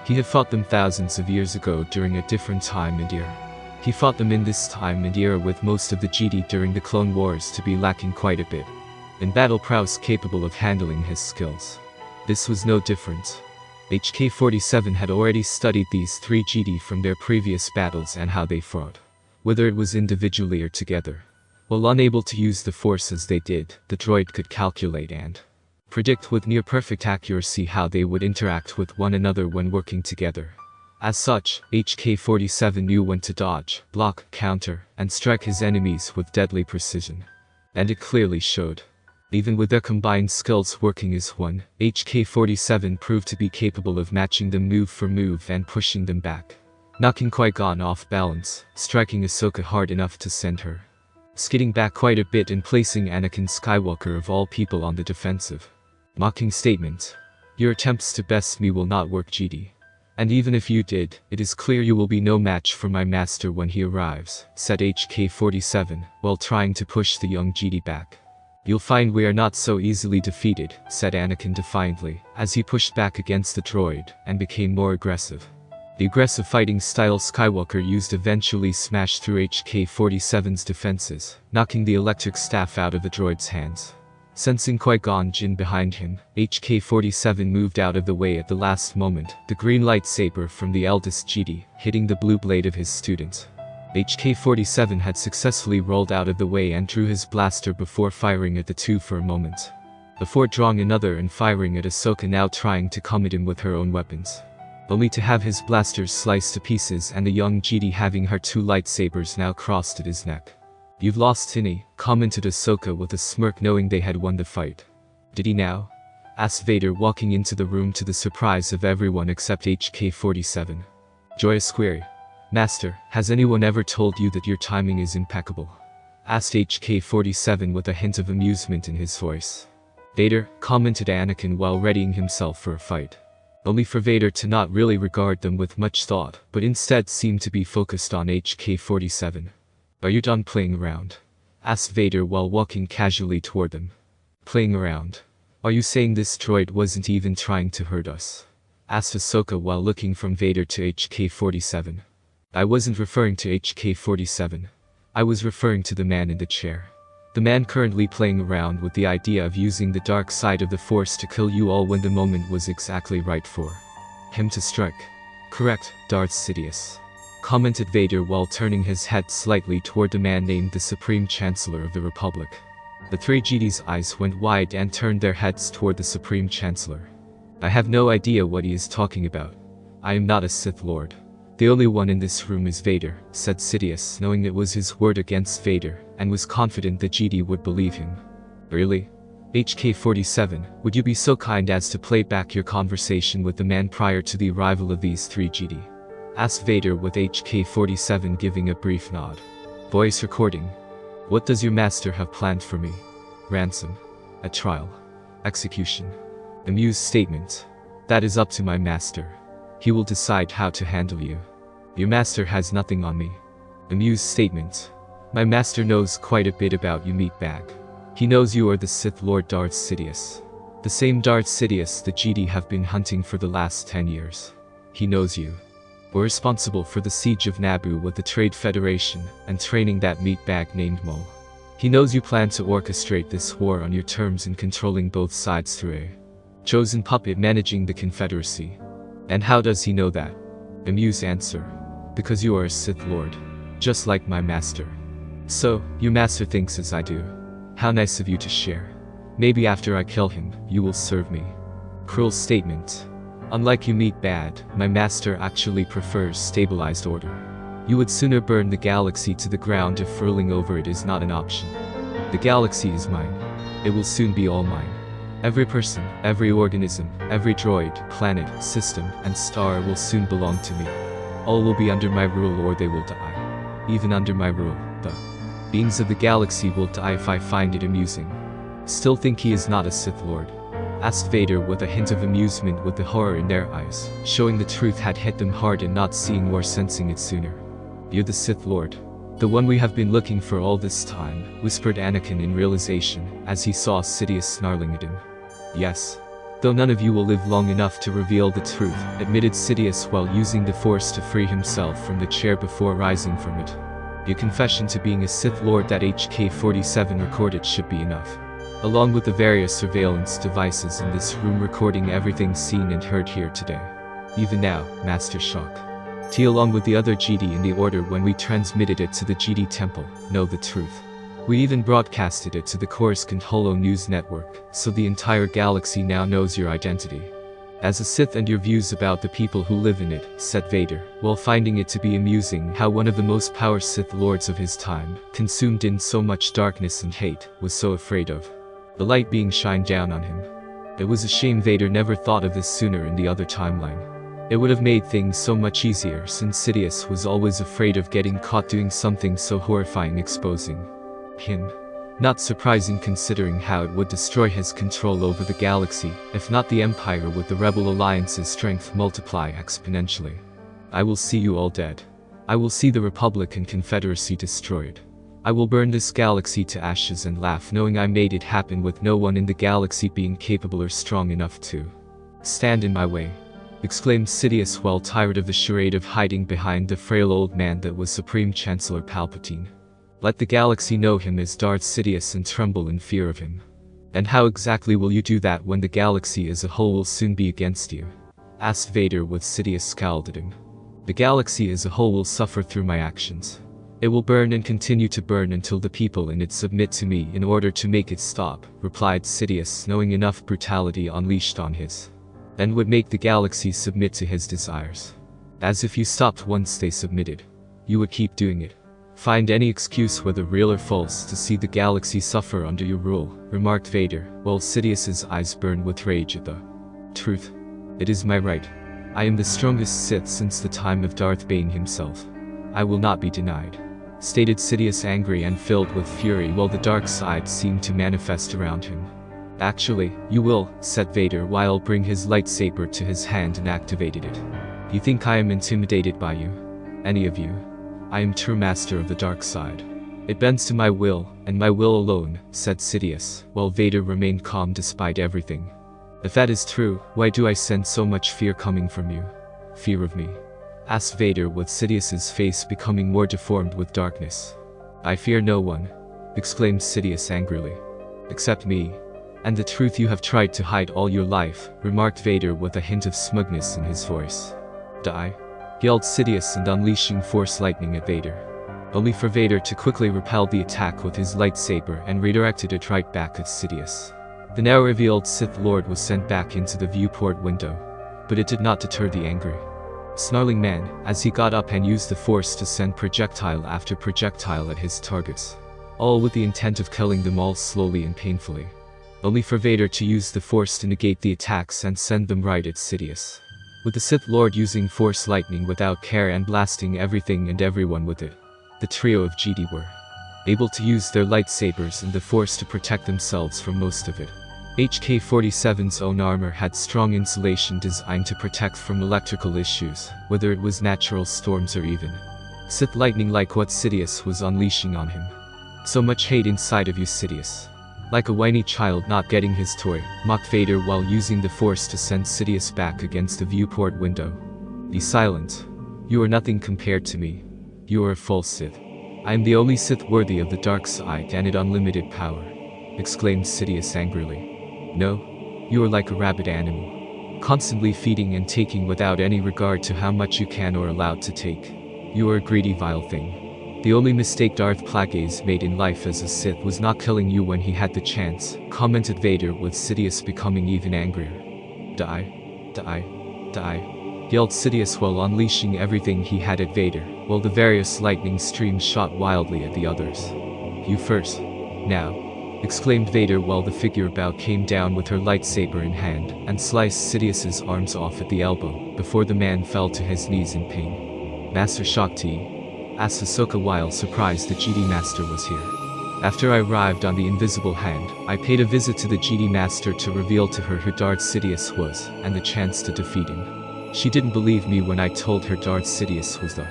He had fought them thousands of years ago during a different time and era. He fought them in this time and era with most of the GD during the Clone Wars to be lacking quite a bit in battle prowess capable of handling his skills. This was no different. HK-47 had already studied these 3 GD from their previous battles and how they fought, whether it was individually or together. While unable to use the Force as they did, the droid could calculate and predict with near-perfect accuracy how they would interact with one another when working together. As such, HK-47 knew when to dodge, block, counter, and strike his enemies with deadly precision. And it clearly showed. Even with their combined skills working as one, HK-47 proved to be capable of matching them move for move and pushing them back, knocking Qui-Gon off balance, striking Ahsoka hard enough to send her skidding back quite a bit and placing Anakin Skywalker of all people on the defensive. Mocking statement. Your attempts to best me will not work, GD. And even if you did, it is clear you will be no match for my master when he arrives, said HK-47, while trying to push the young GD back. You'll find we are not so easily defeated, said Anakin defiantly, as he pushed back against the droid, and became more aggressive. The aggressive fighting style Skywalker used eventually smashed through HK-47's defenses, knocking the electric staff out of the droid's hands. Sensing Qui-Gon Jinn behind him, HK-47 moved out of the way at the last moment, the green lightsaber from the eldest GD, hitting the blue blade of his student. HK-47 had successfully rolled out of the way and drew his blaster before firing at the 2 for a moment, before drawing another and firing at Ahsoka, now trying to come at him with her own weapons, only to have his blasters sliced to pieces and the young GD having her 2 lightsabers now crossed at his neck. You've lost, Tinny, commented Ahsoka with a smirk, knowing they had won the fight. Did he now? Asked Vader, walking into the room to the surprise of everyone except HK-47. Joyous query. Master, has anyone ever told you that your timing is impeccable? Asked HK-47 with a hint of amusement in his voice. Vader, commented Anakin while readying himself for a fight, only for Vader to not really regard them with much thought, but instead seemed to be focused on HK-47. Are you done playing around? Asked Vader while walking casually toward them. Playing around? Are you saying this droid wasn't even trying to hurt us? Asked Ahsoka while looking from Vader to HK-47. I wasn't referring to HK-47. I was referring to the man in the chair. The man currently playing around with the idea of using the dark side of the Force to kill you all when the moment was exactly right for him to strike. Correct, Darth Sidious, commented Vader while turning his head slightly toward the man named the Supreme Chancellor of the Republic. The three Jedi's eyes went wide and turned their heads toward the Supreme Chancellor. I have no idea what he is talking about. I am not a Sith Lord. The only one in this room is Vader, said Sidious, knowing it was his word against Vader, and was confident the Jedi would believe him. Really? HK-47, would you be so kind as to play back your conversation with the man prior to the arrival of these three Jedi? Asked Vader with HK-47 giving a brief nod. Voice recording. What does your master have planned for me? Ransom. A trial. Execution. Amused statement. That is up to my master. He will decide how to handle you. Your master has nothing on me. Amused statement. My master knows quite a bit about you, meatbag. He knows you are the Sith Lord Darth Sidious. The same Darth Sidious the Jedi have been hunting for the last 10 years. He knows you were responsible for the siege of Naboo with the Trade Federation and training that meatbag named Maul. He knows you plan to orchestrate this war on your terms and controlling both sides through a chosen puppet managing the Confederacy. And how does he know that? Amused answer. Because you are a Sith Lord. Just like my master. So, your master thinks as I do. How nice of you to share. Maybe after I kill him, you will serve me. Cruel statement. Unlike you meatbag, my master actually prefers stabilized order. You would sooner burn the galaxy to the ground if rolling over it is not an option. The galaxy is mine. It will soon be all mine. Every person, every organism, every droid, planet, system, and star will soon belong to me. All will be under my rule or they will die. Even under my rule, the beings of the galaxy will die if I find it amusing. Still think he is not a Sith Lord? Asked Vader with a hint of amusement with the horror in their eyes, showing the truth had hit them hard and not seeing or sensing it sooner. You're the Sith Lord. The one we have been looking for all this time, whispered Anakin in realization, as he saw Sidious snarling at him. Yes. Though none of you will live long enough to reveal the truth, admitted Sidious while using the Force to free himself from the chair before rising from it. Your confession to being a Sith Lord that HK-47 recorded should be enough. Along with the various surveillance devices in this room recording everything seen and heard here today. Even now, Master Shock. T along with the other Jedi in the Order when we transmitted it to the Jedi Temple, know the truth. We even broadcasted it to the Coruscant Holo News Network, so the entire galaxy now knows your identity. As a Sith and your views about the people who live in it, said Vader, while finding it to be amusing how one of the most powerful Sith Lords of his time, consumed in so much darkness and hate, was so afraid of the light being shined down on him. It was a shame Vader never thought of this sooner in the other timeline. It would have made things so much easier since Sidious was always afraid of getting caught doing something so horrifying, exposing him. Not surprising considering how it would destroy his control over the galaxy, if not the Empire with the Rebel Alliance's strength multiply exponentially. I will see you all dead. I will see the Republic and Confederacy destroyed. I will burn this galaxy to ashes and laugh knowing I made it happen with no one in the galaxy being capable or strong enough to stand in my way. Exclaimed Sidious while tired of the charade of hiding behind the frail old man that was Supreme Chancellor Palpatine. Let the galaxy know him as Darth Sidious and tremble in fear of him. And how exactly will you do that when the galaxy as a whole will soon be against you? Asked Vader with Sidious scowled at him. The galaxy as a whole will suffer through my actions. It will burn and continue to burn until the people in it submit to me in order to make it stop, replied Sidious, knowing enough brutality unleashed on his and would make the galaxy submit to his desires. As if you stopped once they submitted. You would keep doing it. Find any excuse whether real or false to see the galaxy suffer under your rule, remarked Vader, while Sidious's eyes burned with rage at the truth. It is my right. I am the strongest Sith since the time of Darth Bane himself. I will not be denied. Stated Sidious, angry and filled with fury while the dark side seemed to manifest around him. Actually, you will, said Vader while bring his lightsaber to his hand and activated it. You think I am intimidated by you? Any of you? I am true master of the dark side. It bends to my will, and my will alone, said Sidious, while Vader remained calm despite everything. If that is true, why do I sense so much fear coming from you? Fear of me? Asked Vader with Sidious's face becoming more deformed with darkness. I fear no one. exclaimed Sidious angrily. "Except me. And the truth you have tried to hide all your life," remarked Vader with a hint of smugness in his voice. "Die!" yelled Sidious, and unleashing Force lightning at Vader. Only for Vader to quickly repel the attack with his lightsaber and redirected it right back at Sidious. The now revealed Sith Lord was sent back into the viewport window. But it did not deter the angry, snarling man, as he got up and used the Force to send projectile after projectile at his targets, all with the intent of killing them all slowly and painfully. Only for Vader to use the Force to negate the attacks and send them right at Sidious. With the Sith Lord using Force lightning without care and blasting everything and everyone with it, the trio of GD were able to use their lightsabers and the Force to protect themselves from most of it. HK-47's own armor had strong insulation designed to protect from electrical issues, whether it was natural storms or even Sith lightning like what Sidious was unleashing on him. "So much hate inside of you, Sidious." Like a whiny child not getting his toy, mocked Vader while using the Force to send Sidious back against the viewport window. "Be silent. You are nothing compared to me. You are a false Sith. I am the only Sith worthy of the dark side and its unlimited power," exclaimed Sidious angrily. "No. You are like a rabid animal, constantly feeding and taking without any regard to how much you can or allowed to take. You are a greedy, vile thing. The only mistake Darth Plagueis made in life as a Sith was not killing you when he had the chance," commented Vader, with Sidious becoming even angrier. "Die. Die. Die," yelled Sidious while unleashing everything he had at Vader, while the various lightning streams shot wildly at the others. "You first. Now," exclaimed Vader while the figure about came down with her lightsaber in hand and sliced Sidious's arms off at the elbow, before the man fell to his knees in pain. "Master Shakti?" asked Ahsoka while surprised the GD Master was here. "After I arrived on the invisible hand, I paid a visit to the GD Master to reveal to her who Darth Sidious was, and the chance to defeat him. She didn't believe me when I told her Darth Sidious was the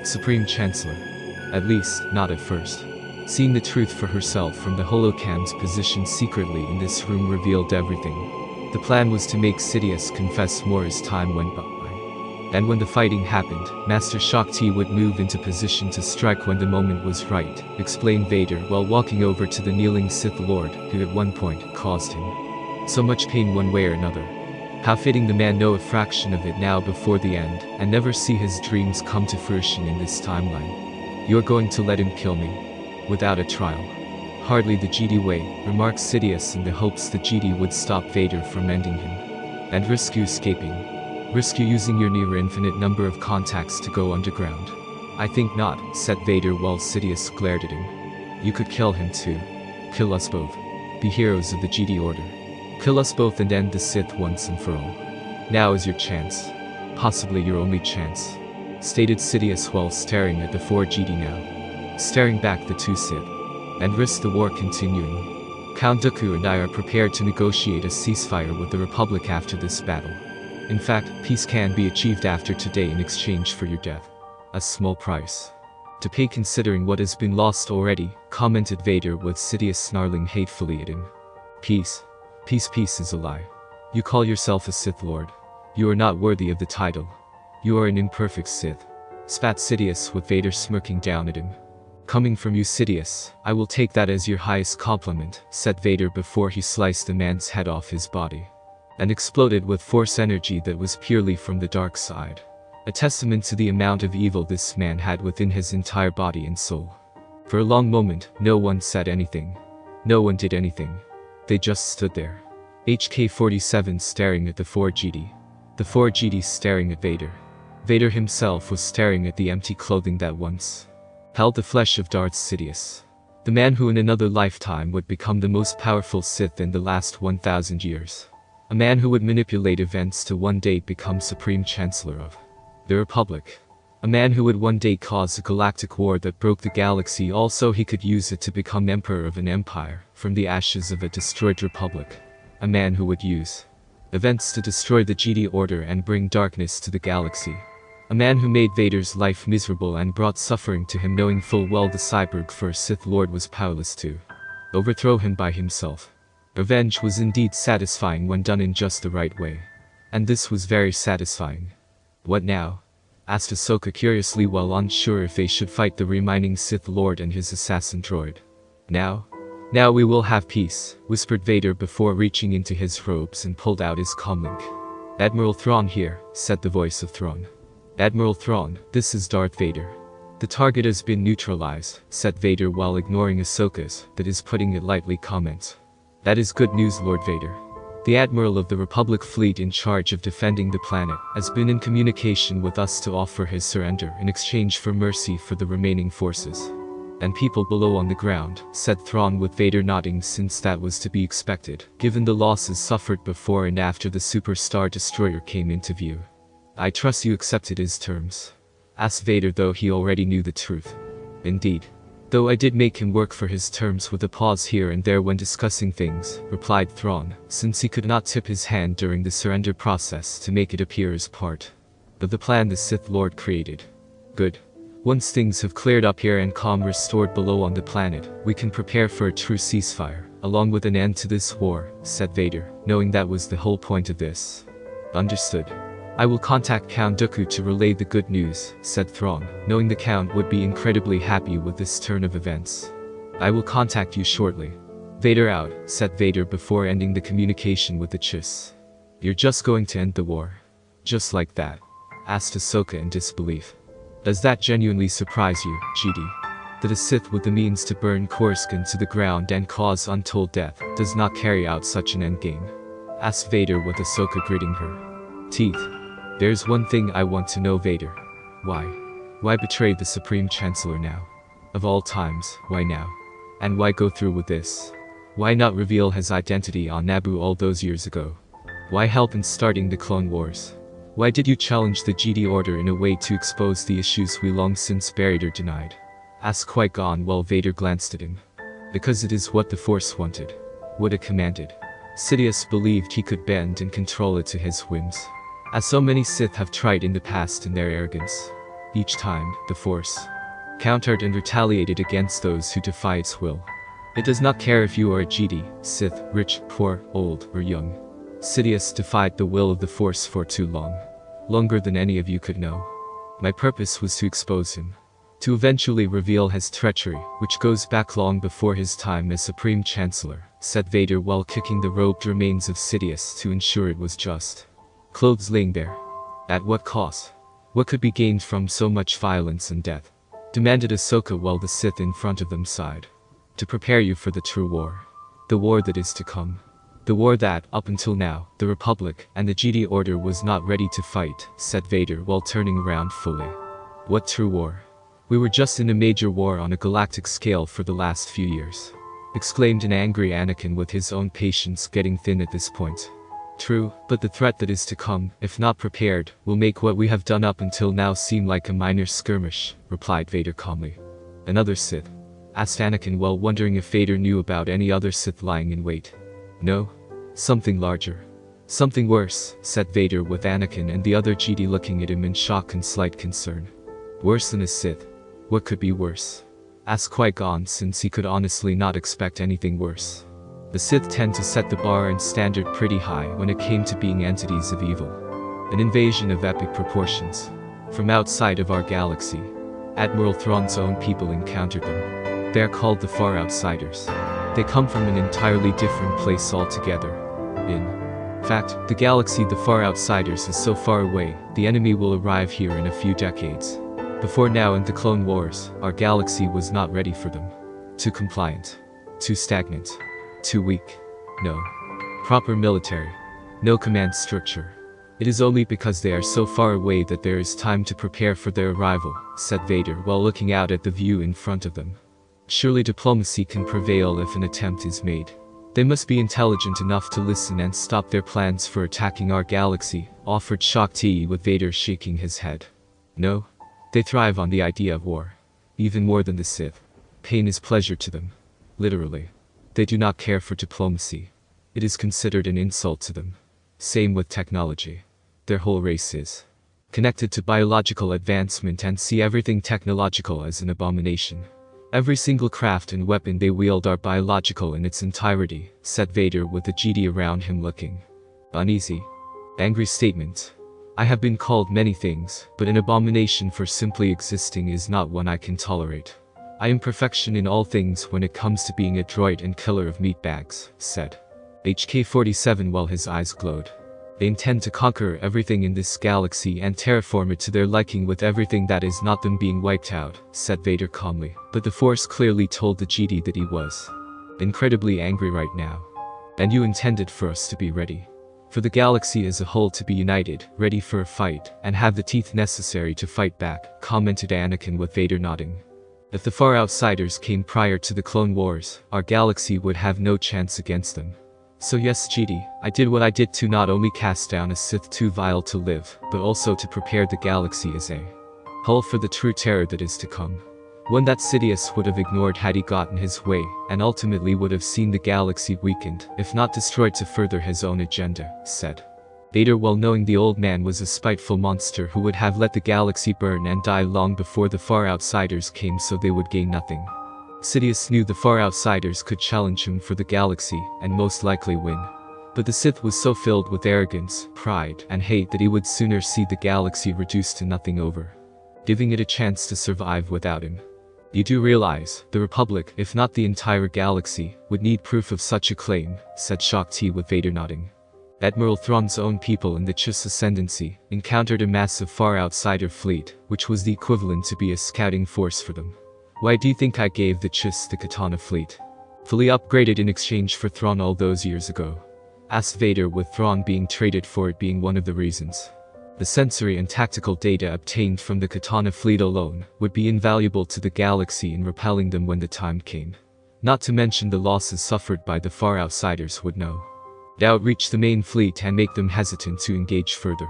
Supreme Chancellor. At least, not at first. Seeing the truth for herself from the holocam's position secretly in this room revealed everything. The plan was to make Sidious confess more as time went by. And when the fighting happened, Master Shakti would move into position to strike when the moment was right," explained Vader while walking over to the kneeling Sith Lord, who at one point caused him so much pain one way or another. How fitting the man know a fraction of it now before the end, and never see his dreams come to fruition in this timeline. "You're going to let him kill me? Without a trial?" "Hardly the GD way," remarked Sidious in the hopes the GD would stop Vader from ending him. "And risk you escaping? Risk you using your near infinite number of contacts to go underground?" "I think not," said Vader while Sidious glared at him. "You could kill him too. Kill us both. Be heroes of the GD Order. Kill us both and end the Sith once and for all. Now is your chance. Possibly your only chance," stated Sidious while staring at the 4 GD now. Staring back the 2 Sith. "And risk the war continuing. Count Dooku and I are prepared to negotiate a ceasefire with the Republic after this battle. In fact, peace can be achieved after today in exchange for your death. A small price to pay considering what has been lost already," commented Vader with Sidious snarling hatefully at him. "Peace. Peace is a lie. You call yourself a Sith Lord. You are not worthy of the title. You are an imperfect Sith," spat Sidious with Vader smirking down at him. "Coming from you, Sidious, I will take that as your highest compliment," said Vader before he sliced the man's head off his body and exploded with Force energy that was purely from the dark side. A testament to the amount of evil this man had within his entire body and soul. For a long moment, no one said anything. No one did anything. They just stood there. HK-47 staring at the 4 GD. The 4 GD staring at Vader. Vader himself was staring at the empty clothing that once held the flesh of Darth Sidious. The man who in another lifetime would become the most powerful Sith in the last 1,000 years. A man who would manipulate events to one day become Supreme Chancellor of the Republic. A man who would one day cause a galactic war that broke the galaxy, also he could use it to become Emperor of an empire, from the ashes of a destroyed Republic. A man who would use events to destroy the GD Order and bring darkness to the galaxy. A man who made Vader's life miserable and brought suffering to him, knowing full well the cyborg for a Sith Lord was powerless to overthrow him by himself. Revenge was indeed satisfying when done in just the right way. And this was very satisfying. "What now?" asked Ahsoka curiously while unsure if they should fight the remaining Sith Lord and his assassin droid. Now? Now we will have peace, whispered Vader before reaching into his robes and pulled out his comlink. Admiral Thrawn here, said the voice of Thrawn. Admiral Thrawn, this is Darth Vader. The target has been neutralized, said Vader while ignoring Ahsoka's, that is putting it lightly, comment. That is good news, Lord Vader. The Admiral of the Republic fleet in charge of defending the planet has been in communication with us to offer his surrender in exchange for mercy for the remaining forces. And people below on the ground, said Thrawn with Vader nodding, since that was to be expected, given the losses suffered before and after the Super Star Destroyer came into view. I trust you accepted his terms? Asked Vader, though he already knew the truth. Indeed. Though I did make him work for his terms with a pause here and there when discussing things, replied Thrawn, since he could not tip his hand during the surrender process to make it appear as part of the plan the Sith Lord created. Good. Once things have cleared up here and calm restored below on the planet, we can prepare for a true ceasefire, along with an end to this war, said Vader, knowing that was the whole point of this. Understood. I will contact Count Dooku to relay the good news, said Thrawn, knowing the Count would be incredibly happy with this turn of events. I will contact you shortly. Vader out, said Vader before ending the communication with the Chiss. You're just going to end the war? Just like that? Asked Ahsoka in disbelief. Does that genuinely surprise you, GD? That a Sith with the means to burn Coruscant to the ground and cause untold death does not carry out such an endgame? Asked Vader with Ahsoka gritting her teeth. There's one thing I want to know, Vader. Why? Why betray the Supreme Chancellor now? Of all times, why now? And why go through with this? Why not reveal his identity on Naboo all those years ago? Why help in starting the Clone Wars? Why did you challenge the Jedi Order in a way to expose the issues we long since buried or denied? Asked Qui-Gon while Vader glanced at him. Because it is what the Force wanted. What it commanded. Sidious believed he could bend and control it to his whims. As so many Sith have tried in the past in their arrogance. Each time, the Force countered and retaliated against those who defy its will. It does not care if you are a Jedi, Sith, rich, poor, old, or young. Sidious defied the will of the Force for too long. Longer than any of you could know. My purpose was to expose him. To eventually reveal his treachery, which goes back long before his time as Supreme Chancellor, said Vader while kicking the robed remains of Sidious to ensure it was just. Clothes laying there. At what cost? What could be gained from so much violence and death? Demanded Ahsoka while the Sith in front of them sighed. To prepare you for the true war. The war that is to come. The war that, up until now, the Republic and the Jedi Order was not ready to fight, said Vader while turning around fully. What true war? We were just in a major war on a galactic scale for the last few years. Exclaimed an angry Anakin with his own patience getting thin at this point. True, but the threat that is to come, if not prepared, will make what we have done up until now seem like a minor skirmish, replied Vader calmly. Another Sith? Asked Anakin while wondering if Vader knew about any other Sith lying in wait. No? Something larger. Something worse, said Vader with Anakin and the other Jedi looking at him in shock and slight concern. Worse than a Sith? What could be worse? Asked Qui-Gon since he could honestly not expect anything worse. The Sith tend to set the bar and standard pretty high when it came to being entities of evil. An invasion of epic proportions. From outside of our galaxy. Admiral Thrawn's own people encountered them. They are called the Far Outsiders. They come from an entirely different place altogether. In fact, the galaxy the Far Outsiders is so far away, the enemy will arrive here in a few decades. Before now in the Clone Wars, our galaxy was not ready for them. Too compliant. Too stagnant. Too weak. No. Proper military. No command structure. It is only because they are so far away that there is time to prepare for their arrival, said Vader while looking out at the view in front of them. Surely diplomacy can prevail if an attempt is made. They must be intelligent enough to listen and stop their plans for attacking our galaxy, offered Shaak Ti with Vader shaking his head. No. They thrive on the idea of war. Even more than the Sith. Pain is pleasure to them. Literally. They do not care for diplomacy. It is considered an insult to them. Same with technology. Their whole race is connected to biological advancement and see everything technological as an abomination. Every single craft and weapon they wield are biological in its entirety, said Vader with the Jedi around him looking uneasy. Angry statement. I have been called many things, but an abomination for simply existing is not one I can tolerate. I am perfection in all things when it comes to being a droid and killer of meatbags, said HK-47 while his eyes glowed. They intend to conquer everything in this galaxy and terraform it to their liking with everything that is not them being wiped out, said Vader calmly. But the Force clearly told the GD that he was incredibly angry right now. And you intended for us to be ready. For the galaxy as a whole to be united, ready for a fight, and have the teeth necessary to fight back, commented Anakin with Vader nodding. If the far outsiders came prior to the Clone Wars, our galaxy would have no chance against them. So yes GD, I did what I did to not only cast down a Sith too vile to live, but also to prepare the galaxy as a whole for the true terror that is to come. One that Sidious would have ignored had he gotten his way, and ultimately would have seen the galaxy weakened, if not destroyed to further his own agenda, said Vader, well knowing the old man was a spiteful monster who would have let the galaxy burn and die long before the far outsiders came so they would gain nothing. Sidious knew the far outsiders could challenge him for the galaxy, and most likely win. But the Sith was so filled with arrogance, pride, and hate that he would sooner see the galaxy reduced to nothing over giving it a chance to survive without him. You do realize, the Republic, if not the entire galaxy, would need proof of such a claim, said Shakti with Vader nodding. Admiral Thrawn's own people in the Chiss Ascendancy encountered a massive far outsider fleet, which was the equivalent to be a scouting force for them. Why do you think I gave the Chiss the Katana fleet? Fully upgraded in exchange for Thrawn all those years ago, asked Vader, with Thrawn being traded for it being one of the reasons. The sensory and tactical data obtained from the Katana fleet alone would be invaluable to the galaxy in repelling them when the time came. Not to mention the losses suffered by the far outsiders would no doubt reach the main fleet and make them hesitant to engage further,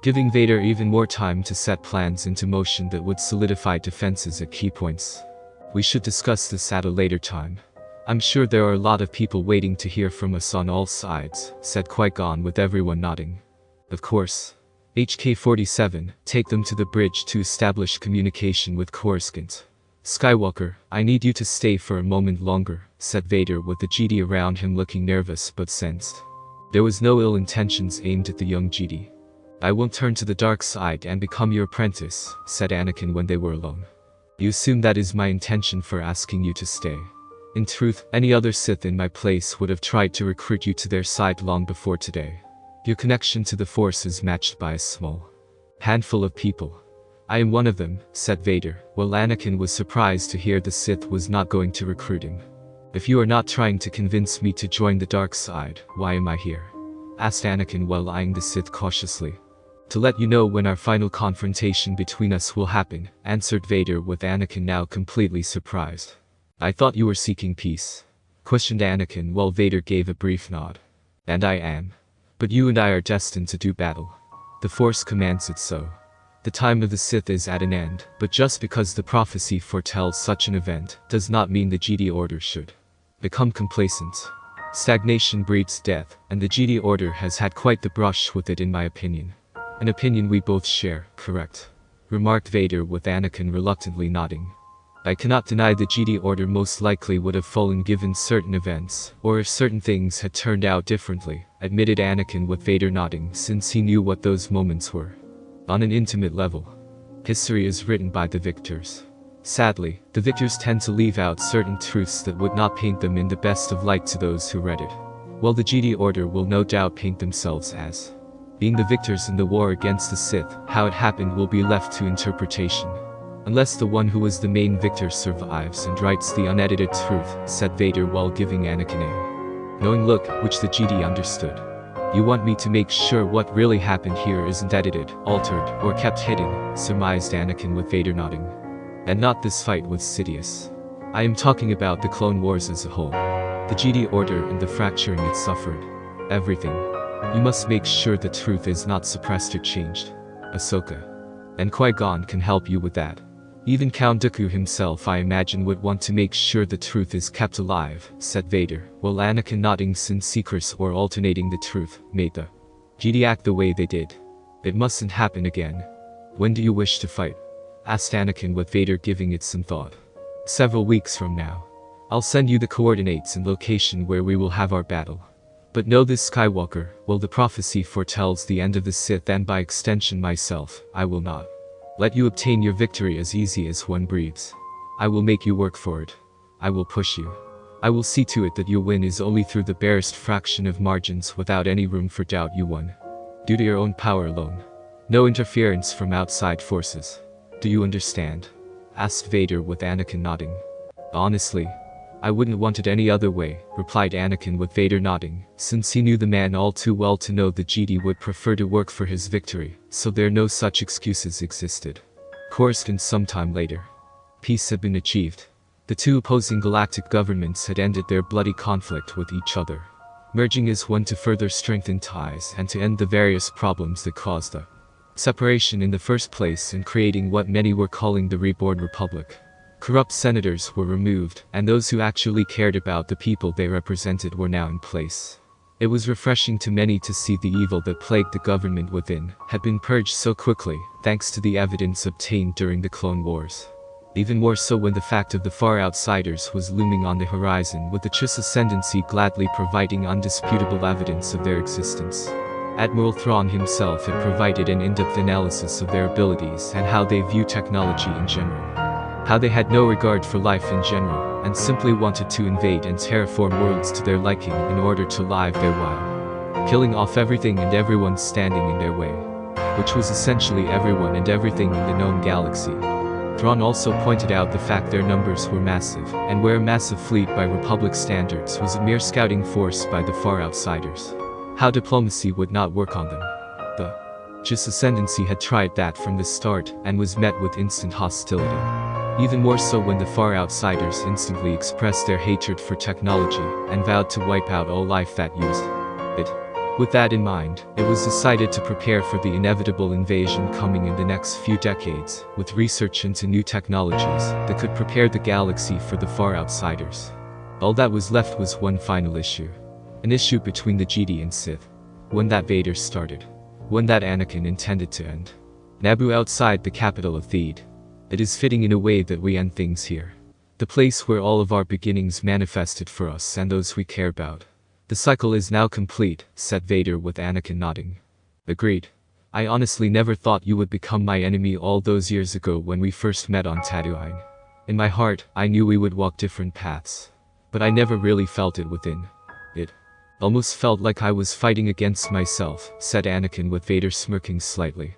giving Vader even more time to set plans into motion that would solidify defenses at key points. We should discuss this at a later time. I'm sure there are a lot of people waiting to hear from us on all sides, said Qui-Gon with everyone nodding. Of course. HK-47, take them to the bridge to establish communication with Coruscant. Skywalker, I need you to stay for a moment longer, said Vader with the GD around him looking nervous but sensed there was no ill intentions aimed at the young GD. I won't turn to the dark side and become your apprentice, said Anakin when they were alone. You assume that is my intention for asking you to stay. In truth, any other Sith in my place would have tried to recruit you to their side long before today. Your connection to the Force is matched by a small handful of people. I am one of them, said Vader, while Anakin was surprised to hear the Sith was not going to recruit him. If you are not trying to convince me to join the dark side, why am I here? Asked Anakin while eyeing the Sith cautiously. To let you know when our final confrontation between us will happen, answered Vader with Anakin now completely surprised. I thought you were seeking peace, questioned Anakin while Vader gave a brief nod. And I am. But you and I are destined to do battle. The Force commands it so. The time of the Sith is at an end, but just because the prophecy foretells such an event, does not mean the GD Order should become complacent. Stagnation breeds death, and the GD Order has had quite the brush with it in my opinion. An opinion we both share, correct? Remarked Vader with Anakin reluctantly nodding. I cannot deny the GD Order most likely would have fallen given certain events, or if certain things had turned out differently, admitted Anakin with Vader nodding since he knew what those moments were. On an intimate level, history is written by the victors. Sadly, the victors tend to leave out certain truths that would not paint them in the best of light to those who read it. While the GD Order will no doubt paint themselves as being the victors in the war against the Sith, how it happened will be left to interpretation. Unless the one who was the main victor survives and writes the unedited truth, said Vader while giving Anakin a knowing look, which the GD understood. You want me to make sure what really happened here isn't edited, altered, or kept hidden, surmised Anakin with Vader nodding. And not this fight with Sidious. I am talking about the Clone Wars as a whole. The GD Order and the fracturing it suffered. Everything. You must make sure the truth is not suppressed or changed. Ahsoka. And Qui-Gon can help you with that. Even Count Dooku himself I imagine would want to make sure the truth is kept alive, said Vader, while Anakin nodding since secrets or alternating the truth made the GD act the way they did. It mustn't happen again. When do you wish to fight? Asked Anakin with Vader giving it some thought. Several weeks from now. I'll send you the coordinates and location where we will have our battle. But know this, Skywalker, while the prophecy foretells the end of the Sith and by extension myself, I will not let you obtain your victory as easy as one breathes. I will make you work for it. I will push you. I will see to it that your win is only through the barest fraction of margins without any room for doubt you won. Due to your own power alone. No interference from outside forces. Do you understand? Asked Vader with Anakin nodding. Honestly, I wouldn't want it any other way, replied Anakin with Vader nodding, since he knew the man all too well to know the Jedi would prefer to work for his victory, so there no such excuses existed. Coruscant sometime later. Peace had been achieved. The two opposing galactic governments had ended their bloody conflict with each other, merging as one to further strengthen ties and to end the various problems that caused the separation in the first place and creating what many were calling the Reborn Republic. Corrupt senators were removed, and those who actually cared about the people they represented were now in place. It was refreshing to many to see the evil that plagued the government within had been purged so quickly, thanks to the evidence obtained during the Clone Wars. Even more so when the fact of the far outsiders was looming on the horizon, with the Chiss ascendancy gladly providing undisputable evidence of their existence. Admiral Thrawn himself had provided an in-depth analysis of their abilities and how they view technology in general. How they had no regard for life in general, and simply wanted to invade and terraform worlds to their liking in order to live their while. Killing off everything and everyone standing in their way. Which was essentially everyone and everything in the known galaxy. Thrawn also pointed out the fact their numbers were massive, and where a massive fleet by Republic standards was a mere scouting force by the far outsiders. How diplomacy would not work on them. The Chiss ascendancy had tried that from the start, and was met with instant hostility. Even more so when the far outsiders instantly expressed their hatred for technology, and vowed to wipe out all life that used it. With that in mind, it was decided to prepare for the inevitable invasion coming in the next few decades, with research into new technologies that could prepare the galaxy for the far outsiders. All that was left was one final issue. An issue between the Jedi and Sith. One that Vader started. One that Anakin intended to end. Naboo outside the capital of Theed. It is fitting in a way that we end things here. The place where all of our beginnings manifested for us and those we care about. The cycle is now complete, said Vader with Anakin nodding. Agreed. I honestly never thought you would become my enemy all those years ago when we first met on Tatooine. In my heart, I knew we would walk different paths. But I never really felt it within. It almost felt like I was fighting against myself, said Anakin with Vader smirking slightly.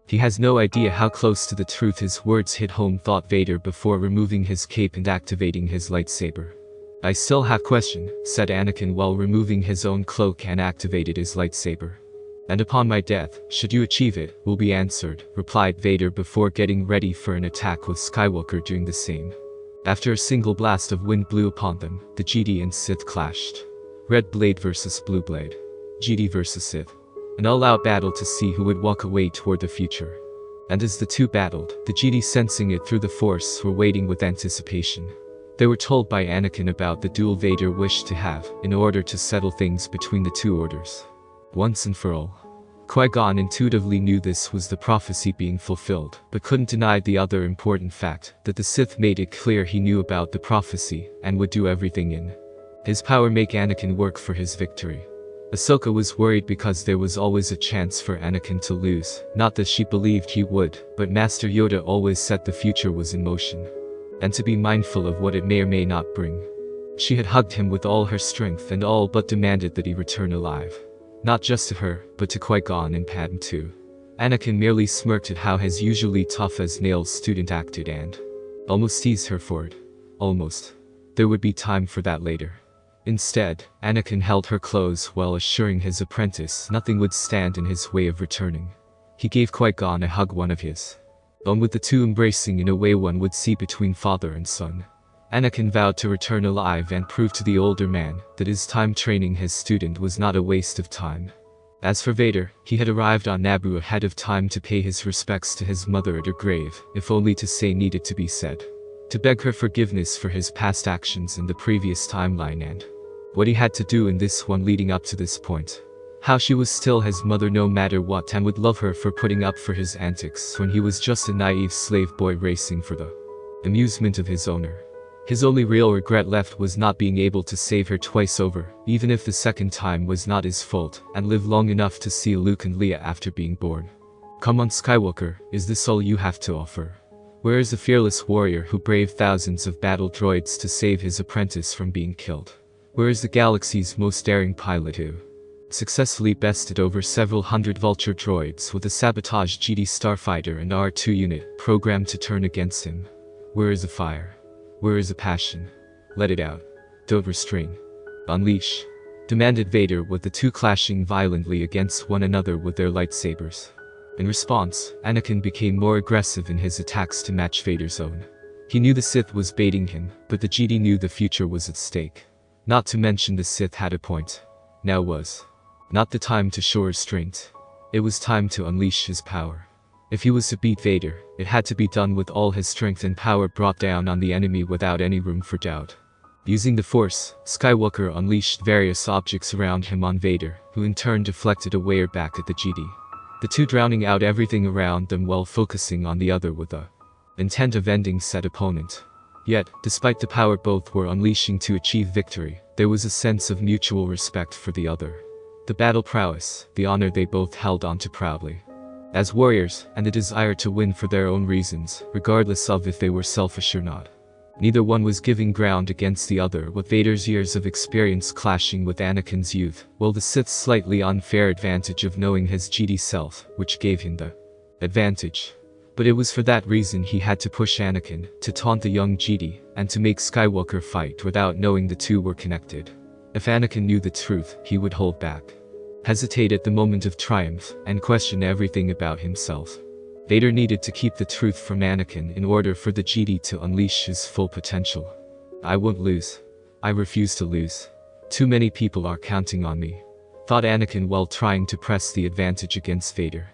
He has no idea how close to the truth his words hit home, thought Vader before removing his cape and activating his lightsaber. I still have question, said Anakin while removing his own cloak and activated his lightsaber. And upon my death, should you achieve it, will be answered, replied Vader before getting ready for an attack with Skywalker doing the same. After a single blast of wind blew upon them, the Jedi and Sith clashed. Red Blade versus Blue Blade. Jedi versus Sith. An all-out battle to see who would walk away toward the future. And as the two battled, the Jedi, sensing it through the Force, were waiting with anticipation. They were told by Anakin about the duel Vader wished to have, in order to settle things between the two orders. Once and for all. Qui-Gon intuitively knew this was the prophecy being fulfilled, but couldn't deny the other important fact, that the Sith made it clear he knew about the prophecy, and would do everything in his power make Anakin work for his victory. Ahsoka was worried because there was always a chance for Anakin to lose, not that she believed he would, but Master Yoda always said the future was in motion. And to be mindful of what it may or may not bring. She had hugged him with all her strength and all but demanded that he return alive. Not just to her, but to Qui-Gon and Padme too. Anakin merely smirked at how his usually tough-as-nails student acted and almost teased her for it. Almost. There would be time for that later. Instead, Anakin held her close while assuring his apprentice nothing would stand in his way of returning. He gave Qui-Gon a hug, one of his own, with the two embracing in a way one would see between father and son. Anakin vowed to return alive and prove to the older man that his time training his student was not a waste of time. As for Vader, he had arrived on Naboo ahead of time to pay his respects to his mother at her grave, if only to say needed to be said. To beg her forgiveness for his past actions in the previous timeline and what he had to do in this one leading up to this point. How she was still his mother no matter what and would love her for putting up for his antics when he was just a naive slave boy racing for the amusement of his owner. His only real regret left was not being able to save her twice over, even if the second time was not his fault, and live long enough to see Luke and Leia after being born. Come on, Skywalker, is this all you have to offer? Where is the fearless warrior who braved thousands of battle droids to save his apprentice from being killed? Where is the galaxy's most daring pilot who successfully bested over several hundred vulture droids with a sabotage GD starfighter and R2 unit programmed to turn against him? Where is the fire? Where is the passion? Let it out. Don't restrain. Unleash, demanded Vader, with the two clashing violently against one another with their lightsabers. In response, Anakin became more aggressive in his attacks to match Vader's own. He knew the Sith was baiting him, but the GD knew the future was at stake. Not to mention the Sith had a point. Now was not the time to show restraint. It was time to unleash his power. If he was to beat Vader, it had to be done with all his strength and power brought down on the enemy without any room for doubt. Using the Force, Skywalker unleashed various objects around him on Vader, who in turn deflected away or back at the GD. The two drowning out everything around them while focusing on the other with the intent of ending said opponent. Yet, despite the power both were unleashing to achieve victory, there was a sense of mutual respect for the other. The battle prowess, the honor they both held onto proudly as warriors, and the desire to win for their own reasons, regardless of if they were selfish or not. Neither one was giving ground against the other, with Vader's years of experience clashing with Anakin's youth, while the Sith's slightly unfair advantage of knowing his GD self, which gave him the advantage. But it was for that reason he had to push Anakin, to taunt the young GD, and to make Skywalker fight without knowing the two were connected. If Anakin knew the truth, he would hold back, hesitate at the moment of triumph, and question everything about himself. Vader needed to keep the truth from Anakin in order for the GD to unleash his full potential. I won't lose. I refuse to lose. Too many people are counting on me, thought Anakin while trying to press the advantage against Vader.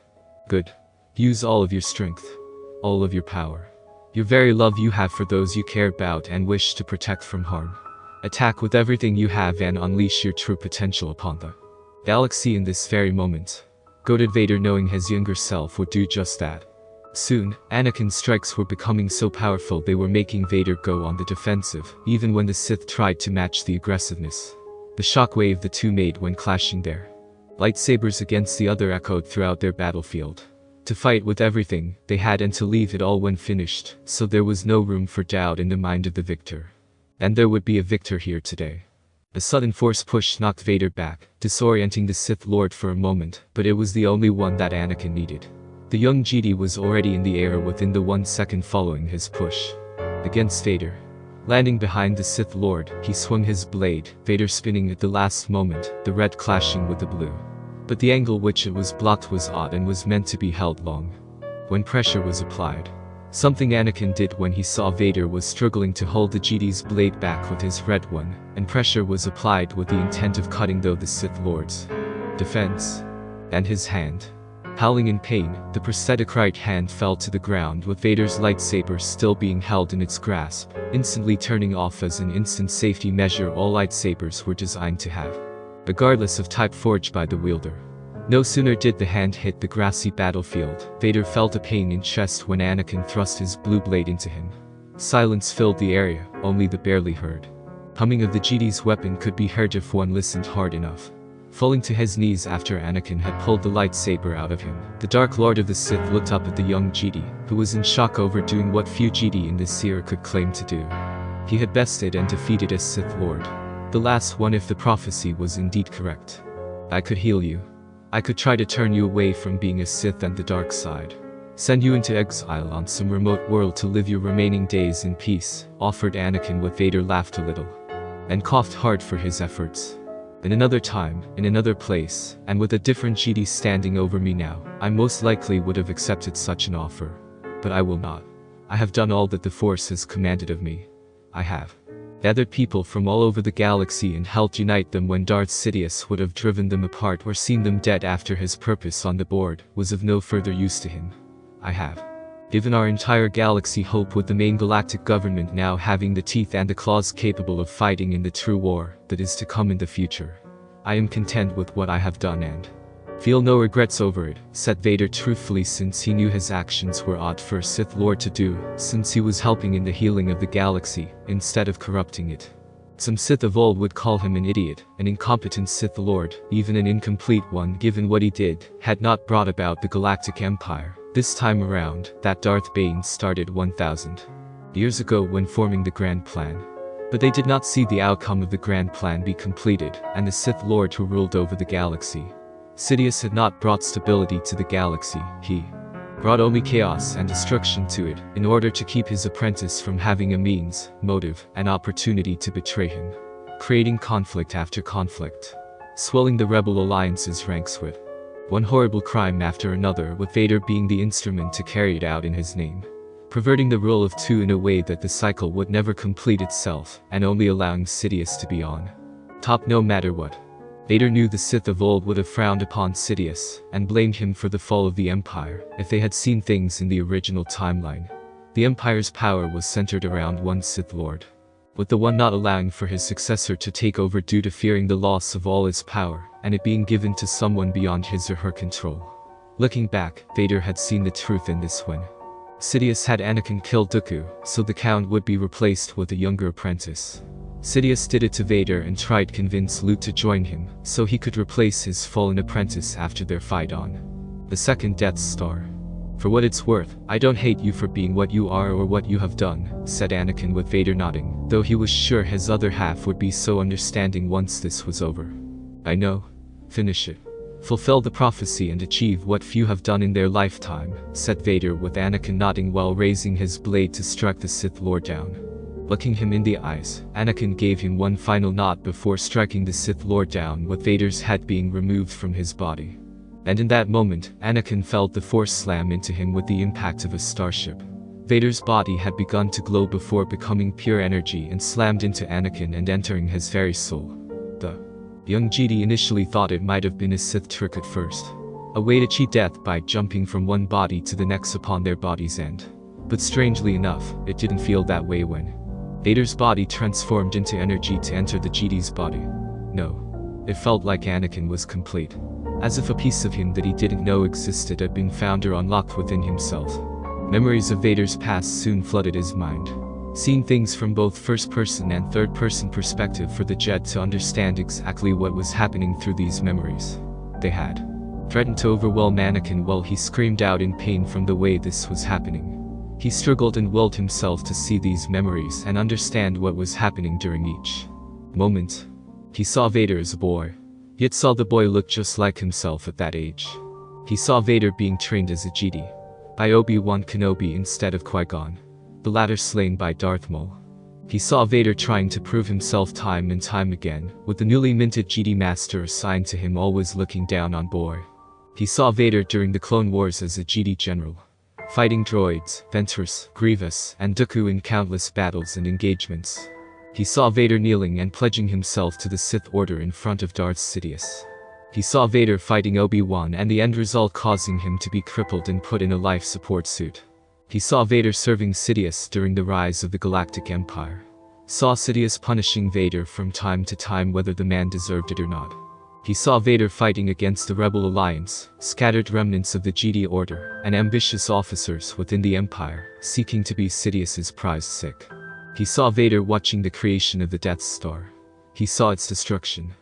Good. Use all of your strength. All of your power. Your very love you have for those you care about and wish to protect from harm. Attack with everything you have and unleash your true potential upon the galaxy in this very moment. Goaded Vader, knowing his younger self would do just that. Soon, Anakin's strikes were becoming so powerful they were making Vader go on the defensive, even when the Sith tried to match the aggressiveness. The shockwave the two made when clashing their lightsabers against the other echoed throughout their battlefield. To fight with everything they had and to leave it all when finished, so there was no room for doubt in the mind of the victor. And there would be a victor here today. A sudden force push knocked Vader back, disorienting the Sith Lord for a moment, but it was the only one that Anakin needed. The young GD was already in the air within the 1 second following his push against Vader. Landing behind the Sith Lord, he swung his blade, Vader spinning at the last moment, the red clashing with the blue. But the angle which it was blocked was odd and was meant to be held long. When pressure was applied, something Anakin did when he saw Vader was struggling to hold the GD's blade back with his red one, and pressure was applied with the intent of cutting though the Sith Lord's defense. And his hand, howling in pain, the prosthetic right hand fell to the ground with Vader's lightsaber still being held in its grasp, instantly turning off as an instant safety measure all lightsabers were designed to have, regardless of type forged by the wielder. No sooner did the hand hit the grassy battlefield, Vader felt a pain in chest when Anakin thrust his blue blade into him. Silence filled the area, only the barely heard humming of the GD's weapon could be heard if one listened hard enough. Falling to his knees after Anakin had pulled the lightsaber out of him, the Dark Lord of the Sith looked up at the young GD, who was in shock over doing what few GD in this era could claim to do. He had bested and defeated a Sith Lord. The last one, if the prophecy was indeed correct. I could heal you. I could try to turn you away from being a Sith and the dark side. Send you into exile on some remote world to live your remaining days in peace, offered Anakin, with Vader laughed a little and coughed hard for his efforts. In another time, in another place, and with a different GD standing over me now, I most likely would have accepted such an offer. But I will not. I have done all that the Force has commanded of me. I have gathered people from all over the galaxy and helped unite them when Darth Sidious would have driven them apart or seen them dead after his purpose on the board was of no further use to him. I have given our entire galaxy hope, with the main galactic government now having the teeth and the claws capable of fighting in the true war that is to come in the future. I am content with what I have done and feel no regrets over it, said Vader truthfully, since he knew his actions were odd for a Sith Lord to do, since he was helping in the healing of the galaxy, instead of corrupting it. Some Sith of old would call him an idiot, an incompetent Sith Lord, even an incomplete one given what he did had not brought about the Galactic Empire, This time around, that Darth Bane started 1,000 years ago when forming the Grand Plan. But they did not see the outcome of the Grand Plan be completed, and the Sith Lord who ruled over the galaxy. Sidious had not brought stability to the galaxy, he brought only chaos and destruction to it, in order to keep his apprentice from having a means, motive, and opportunity to betray him, creating conflict after conflict, swelling the Rebel Alliance's ranks with one horrible crime after another, with Vader being the instrument to carry it out in his name, perverting the rule of two in a way that the cycle would never complete itself, and only allowing Sidious to be on top no matter what. Vader knew the Sith of old would have frowned upon Sidious, and blamed him for the fall of the Empire, if they had seen things in the original timeline. The Empire's power was centered around one Sith Lord, with the one not allowing for his successor to take over due to fearing the loss of all his power, and it being given to someone beyond his or her control. Looking back, Vader had seen the truth in this when Sidious had Anakin kill Dooku, so the Count would be replaced with a younger apprentice. Sidious did it to Vader and tried to convince Luke to join him, so he could replace his fallen apprentice after their fight on the second Death Star. "For what it's worth, I don't hate you for being what you are or what you have done," said Anakin with Vader nodding, though he was sure his other half would be so understanding once this was over. "I know. Finish it. Fulfill the prophecy and achieve what few have done in their lifetime," said Vader with Anakin nodding while raising his blade to strike the Sith Lord down. Looking him in the eyes, Anakin gave him one final nod before striking the Sith Lord down, with Vader's head being removed from his body. And in that moment, Anakin felt the Force slam into him with the impact of a starship. Vader's body had begun to glow before becoming pure energy and slammed into Anakin and entering his very soul. The young Jedi initially thought it might have been a Sith trick at first, a way to cheat death by jumping from one body to the next upon their body's end. But strangely enough, it didn't feel that way when Vader's body transformed into energy to enter the Jedi's body. No. It felt like Anakin was complete, as if a piece of him that he didn't know existed had been found or unlocked within himself. Memories of Vader's past soon flooded his mind, seeing things from both first-person and third-person perspective for the Jedi to understand exactly what was happening through these memories. They had threatened to overwhelm Anakin while he screamed out in pain from the way this was happening. He struggled and willed himself to see these memories and understand what was happening during each moment. He saw Vader as a boy, yet saw the boy look just like himself at that age. He saw Vader being trained as a Jedi by Obi-Wan Kenobi instead of Qui-Gon, the latter slain by Darth Maul. He saw Vader trying to prove himself time and time again, with the newly minted Jedi Master assigned to him always looking down on boy. He saw Vader during the Clone Wars as a Jedi general, fighting droids, Ventress, Grievous, and Dooku in countless battles and engagements. He saw Vader kneeling and pledging himself to the Sith Order in front of Darth Sidious. He saw Vader fighting Obi-Wan and the end result causing him to be crippled and put in a life support suit. He saw Vader serving Sidious during the rise of the Galactic Empire. Saw Sidious punishing Vader from time to time whether the man deserved it or not. He saw Vader fighting against the Rebel Alliance, scattered remnants of the Jedi Order, and ambitious officers within the Empire, seeking to be Sidious's prized sick. He saw Vader watching the creation of the Death Star. He saw its destruction.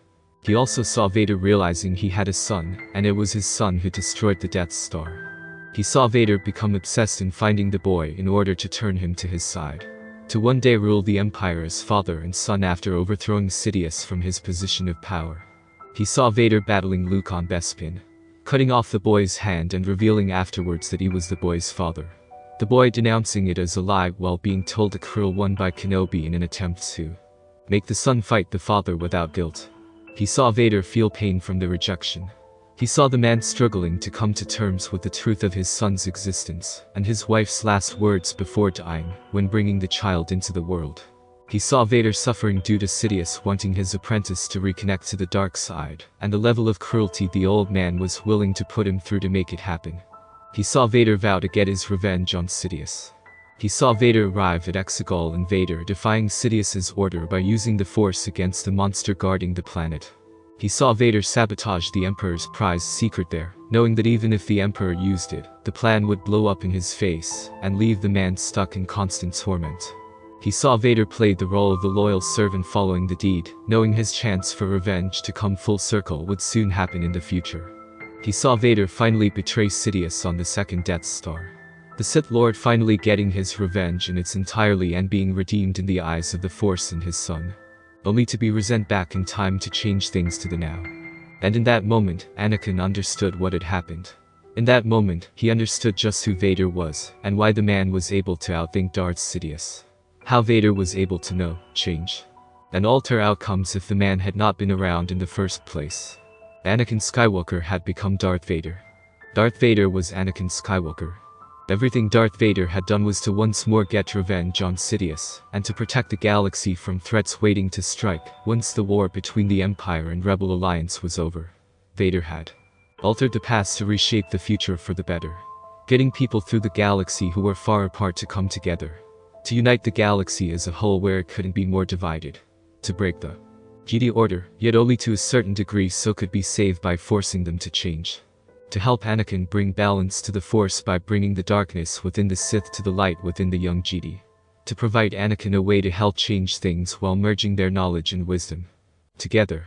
He also saw Vader realizing he had a son, and it was his son who destroyed the Death Star. He saw Vader become obsessed in finding the boy in order to turn him to his side, to one day rule the Empire as father and son after overthrowing Sidious from his position of power. He saw Vader battling Luke on Bespin, cutting off the boy's hand and revealing afterwards that he was the boy's father. The boy denouncing it as a lie while being told a cruel one by Kenobi in an attempt to make the son fight the father without guilt. He saw Vader feel pain from the rejection. He saw the man struggling to come to terms with the truth of his son's existence, and his wife's last words before dying, when bringing the child into the world. He saw Vader suffering due to Sidious wanting his apprentice to reconnect to the dark side, and the level of cruelty the old man was willing to put him through to make it happen. He saw Vader vow to get his revenge on Sidious. He saw Vader arrive at Exegol and Vader defying Sidious's order by using the Force against the monster guarding the planet. He saw Vader sabotage the Emperor's prized secret there, knowing that even if the Emperor used it, the plan would blow up in his face, and leave the man stuck in constant torment. He saw Vader play the role of the loyal servant following the deed, knowing his chance for revenge to come full circle would soon happen in the future. He saw Vader finally betray Sidious on the second Death Star. The Sith Lord finally getting his revenge in its entirety and being redeemed in the eyes of the Force and his son. Only to be resent back in time to change things to the now. And in that moment, Anakin understood what had happened. In that moment, he understood just who Vader was, and why the man was able to outthink Darth Sidious. How Vader was able to know, change, and alter outcomes if the man had not been around in the first place. Anakin Skywalker had become Darth Vader. Darth Vader was Anakin Skywalker. Everything Darth Vader had done was to once more get revenge on Sidious, and to protect the galaxy from threats waiting to strike once the war between the Empire and Rebel Alliance was over. Vader had altered the past to reshape the future for the better, getting people through the galaxy who were far apart to come together, to unite the galaxy as a whole where it couldn't be more divided, to break the Jedi Order, yet only to a certain degree so could be saved by forcing them to change. To help Anakin bring balance to the Force by bringing the darkness within the Sith to the light within the young Jedi. To provide Anakin a way to help change things while merging their knowledge and wisdom together.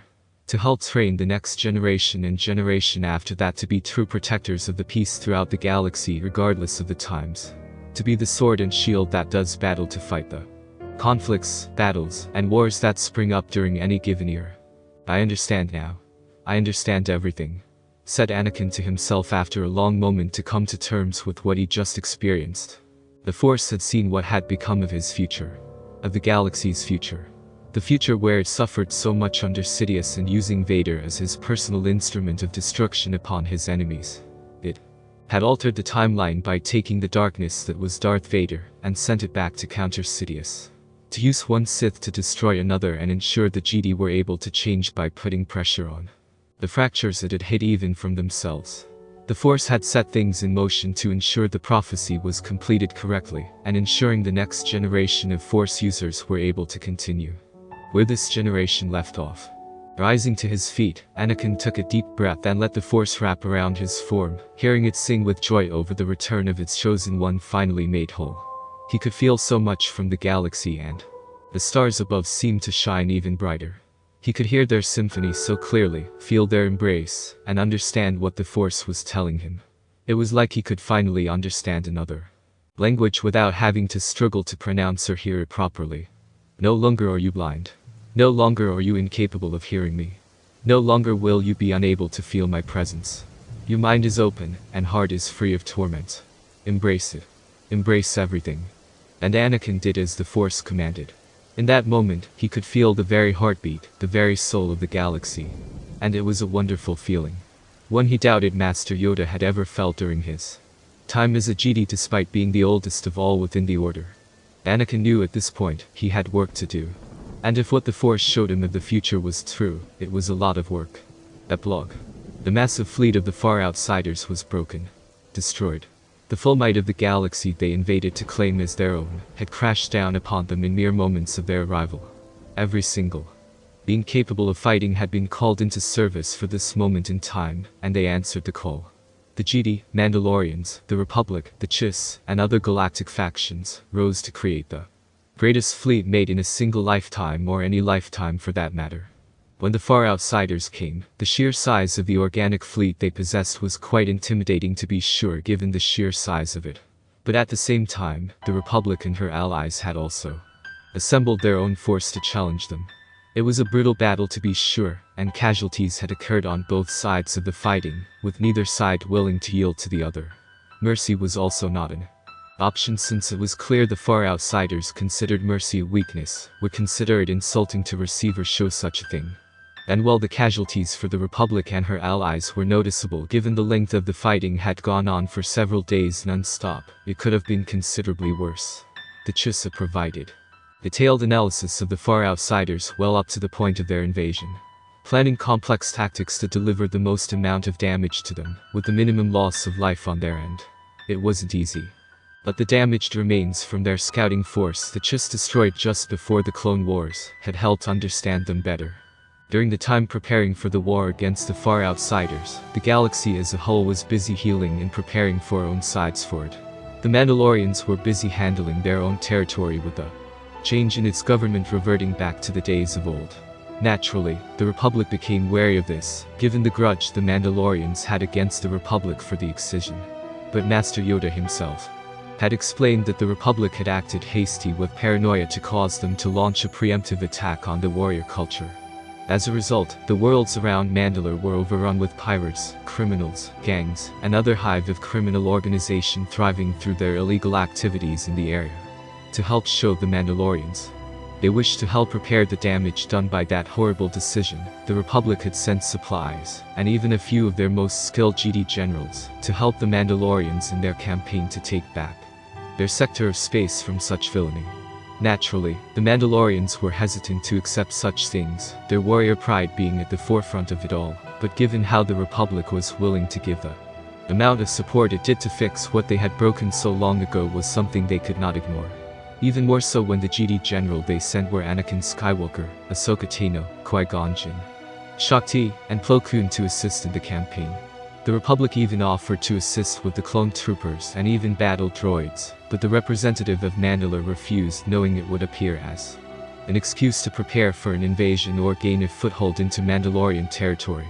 To help train the next generation and generation after that to be true protectors of the peace throughout the galaxy regardless of the times. To be the sword and shield that does battle to fight the conflicts, battles, and wars that spring up during any given year. I understand now. I understand everything, said Anakin to himself after a long moment to come to terms with what he just experienced. The Force had seen what had become of his future, of the galaxy's future. The future where it suffered so much under Sidious and using Vader as his personal instrument of destruction upon his enemies. It had altered the timeline by taking the darkness that was Darth Vader and sent it back to counter Sidious. To use one Sith to destroy another and ensure the Jedi were able to change by putting pressure on the fractures that had hid even from themselves. The Force had set things in motion to ensure the prophecy was completed correctly and ensuring the next generation of Force users were able to continue where this generation left off. Rising to his feet, Anakin took a deep breath and let the Force wrap around his form, hearing it sing with joy over the return of its chosen one finally made whole. He could feel so much from the galaxy and the stars above seemed to shine even brighter. He could hear their symphony so clearly, feel their embrace, and understand what the Force was telling him. It was like he could finally understand another language without having to struggle to pronounce or hear it properly. No longer are you blind. No longer are you incapable of hearing me. No longer will you be unable to feel my presence. Your mind is open, and heart is free of torment. Embrace it. Embrace everything. And Anakin did as the Force commanded. In that moment, he could feel the very heartbeat, the very soul of the galaxy. And it was a wonderful feeling. One he doubted Master Yoda had ever felt during his time as a Jedi despite being the oldest of all within the Order. Anakin knew at this point, he had work to do. And if what the Force showed him of the future was true, it was a lot of work. Epilogue. The massive fleet of the Far Outsiders was broken. Destroyed. The full might of the galaxy they invaded to claim as their own, had crashed down upon them in mere moments of their arrival. Every single being capable of fighting had been called into service for this moment in time, and they answered the call. The Jedi, Mandalorians, the Republic, the Chiss, and other galactic factions, rose to create the greatest fleet made in a single lifetime or any lifetime for that matter. When the Far Outsiders came, the sheer size of the organic fleet they possessed was quite intimidating to be sure given the sheer size of it. But at the same time, the Republic and her allies had also assembled their own force to challenge them. It was a brutal battle to be sure, and casualties had occurred on both sides of the fighting, with neither side willing to yield to the other. Mercy was also not an option since it was clear the Far Outsiders considered mercy a weakness, would consider it insulting to receive or show such a thing. And while the casualties for the Republic and her allies were noticeable given the length of the fighting had gone on for several days non-stop, it could have been considerably worse. The Chiss provided detailed analysis of the Far Outsiders well up to the point of their invasion, planning complex tactics to deliver the most amount of damage to them, with the minimum loss of life on their end. It wasn't easy. But the damaged remains from their scouting force the Chiss destroyed just before the Clone Wars had helped understand them better. During the time preparing for the war against the Far Outsiders, the galaxy as a whole was busy healing and preparing for our own sides for it. The Mandalorians were busy handling their own territory with the change in its government reverting back to the days of old. Naturally, the Republic became wary of this, given the grudge the Mandalorians had against the Republic for the excision. But Master Yoda himself had explained that the Republic had acted hasty with paranoia to cause them to launch a preemptive attack on the warrior culture. As a result, the worlds around Mandalore were overrun with pirates, criminals, gangs, and other hive of criminal organization thriving through their illegal activities in the area. To help show the Mandalorians they wished to help repair the damage done by that horrible decision, the Republic had sent supplies, and even a few of their most skilled GD generals, to help the Mandalorians in their campaign to take back their sector of space from such villainy. Naturally, the Mandalorians were hesitant to accept such things, their warrior pride being at the forefront of it all, but given how the Republic was willing to give the amount of support it did to fix what they had broken so long ago was something they could not ignore. Even more so when the GD general they sent were Anakin Skywalker, Ahsoka Tano, Qui-Gon Jinn, Shakti, and Plo Koon to assist in the campaign. The Republic even offered to assist with the clone troopers and even battle droids, but the representative of Mandalore refused, knowing it would appear as an excuse to prepare for an invasion or gain a foothold into Mandalorian territory.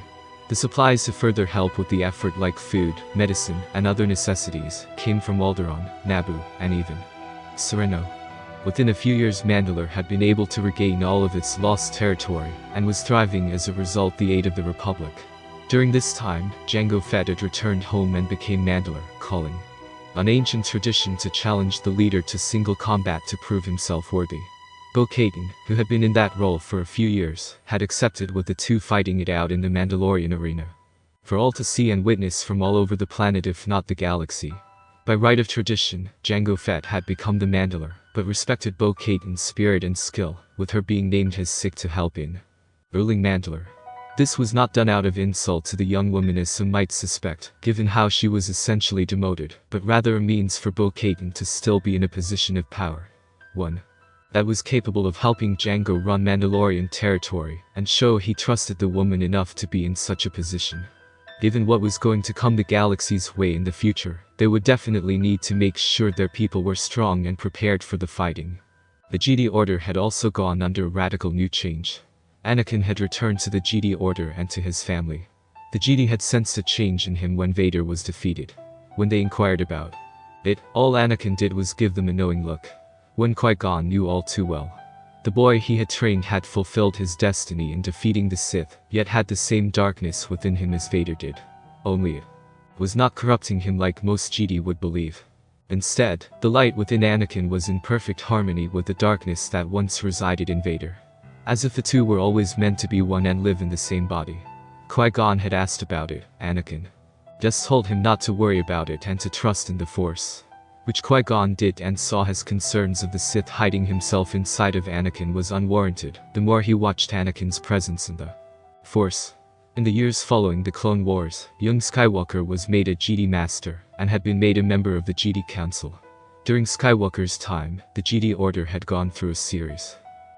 The supplies to further help with the effort, like food, medicine, and other necessities, came from Alderaan, Naboo, and even Sereno. Within a few years, Mandalore had been able to regain all of its lost territory, and was thriving as a result the aid of the Republic. During this time, Jango Fett had returned home and became Mandalore, calling on ancient tradition to challenge the leader to single combat to prove himself worthy. Bo-Katan, who had been in that role for a few years, had accepted, with the two fighting it out in the Mandalorian arena for all to see and witness from all over the planet, if not the galaxy. By right of tradition, Jango Fett had become the Mandalore, but respected Bo-Katan's spirit and skill, with her being named his sick to help in ruling Mandalore. This was not done out of insult to the young woman as some might suspect, given how she was essentially demoted, but rather a means for Bo-Katan to still be in a position of power. One that was capable of helping Jango run Mandalorian territory, and show he trusted the woman enough to be in such a position. Given what was going to come the galaxy's way in the future, they would definitely need to make sure their people were strong and prepared for the fighting. The GD Order had also gone under a radical new change. Anakin had returned to the GD Order and to his family. The GD had sensed a change in him when Vader was defeated. When they inquired about it, all Anakin did was give them a knowing look. When Qui-Gon knew all too well. The boy he had trained had fulfilled his destiny in defeating the Sith, yet had the same darkness within him as Vader did. Only it was not corrupting him like most GD would believe. Instead, the light within Anakin was in perfect harmony with the darkness that once resided in Vader. As if the two were always meant to be one and live in the same body. Qui-Gon had asked about it. Anakin just told him not to worry about it and to trust in the Force, which Qui-Gon did, and saw his concerns of the Sith hiding himself inside of Anakin was unwarranted, the more he watched Anakin's presence in the Force. In the years following the Clone Wars, young Skywalker was made a GD Master, and had been made a member of the GD Council. During Skywalker's time, the GD Order had gone through a series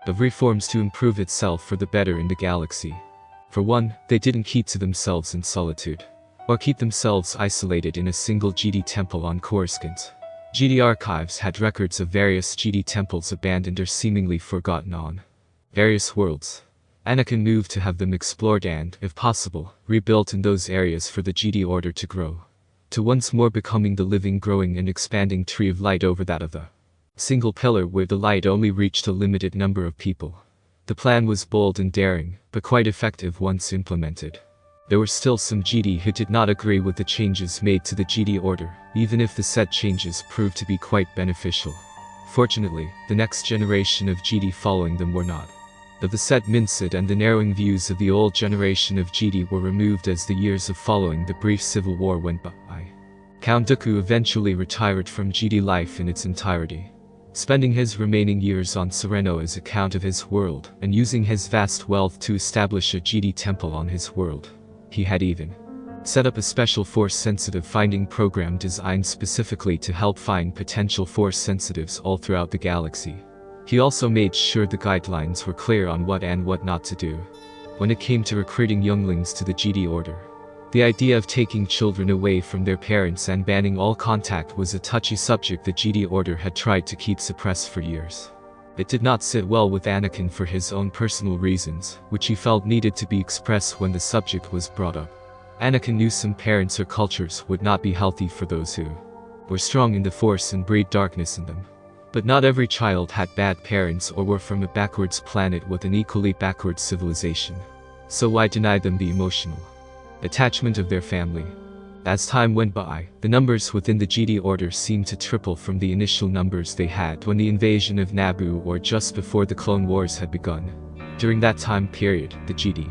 of reforms to improve itself for the better in the galaxy. For one, they didn't keep to themselves in solitude, or keep themselves isolated in a single GD temple on Coruscant. GD archives had records of various GD temples abandoned or seemingly forgotten on various worlds. Anakin moved to have them explored and, if possible, rebuilt in those areas for the GD Order to grow, to once more becoming the living, growing and expanding tree of light over that of the single pillar where the light only reached a limited number of people. The plan was bold and daring, but quite effective once implemented. There were still some GD who did not agree with the changes made to the GD Order, even if the said changes proved to be quite beneficial. Fortunately, the next generation of GD following them were not of the said mindset, and the narrowing views of the old generation of GD were removed as the years of following the brief civil war went by. Count Dooku eventually retired from GD life in its entirety, spending his remaining years on Sereno as a count of his world, and using his vast wealth to establish a GD temple on his world. He had even set up a special Force-sensitive finding program designed specifically to help find potential Force-sensitives all throughout the galaxy. He also made sure the guidelines were clear on what and what not to do when it came to recruiting younglings to the GD Order. The idea of taking children away from their parents and banning all contact was a touchy subject the GD Order had tried to keep suppressed for years. It did not sit well with Anakin for his own personal reasons, which he felt needed to be expressed when the subject was brought up. Anakin knew some parents or cultures would not be healthy for those who were strong in the Force and breed darkness in them. But not every child had bad parents or were from a backwards planet with an equally backwards civilization. So why deny them the emotional attachment of their family? As time went by, the numbers within the Jedi Order seemed to triple from the initial numbers they had when the invasion of Naboo or just before the Clone Wars had begun. During that time period, the Jedi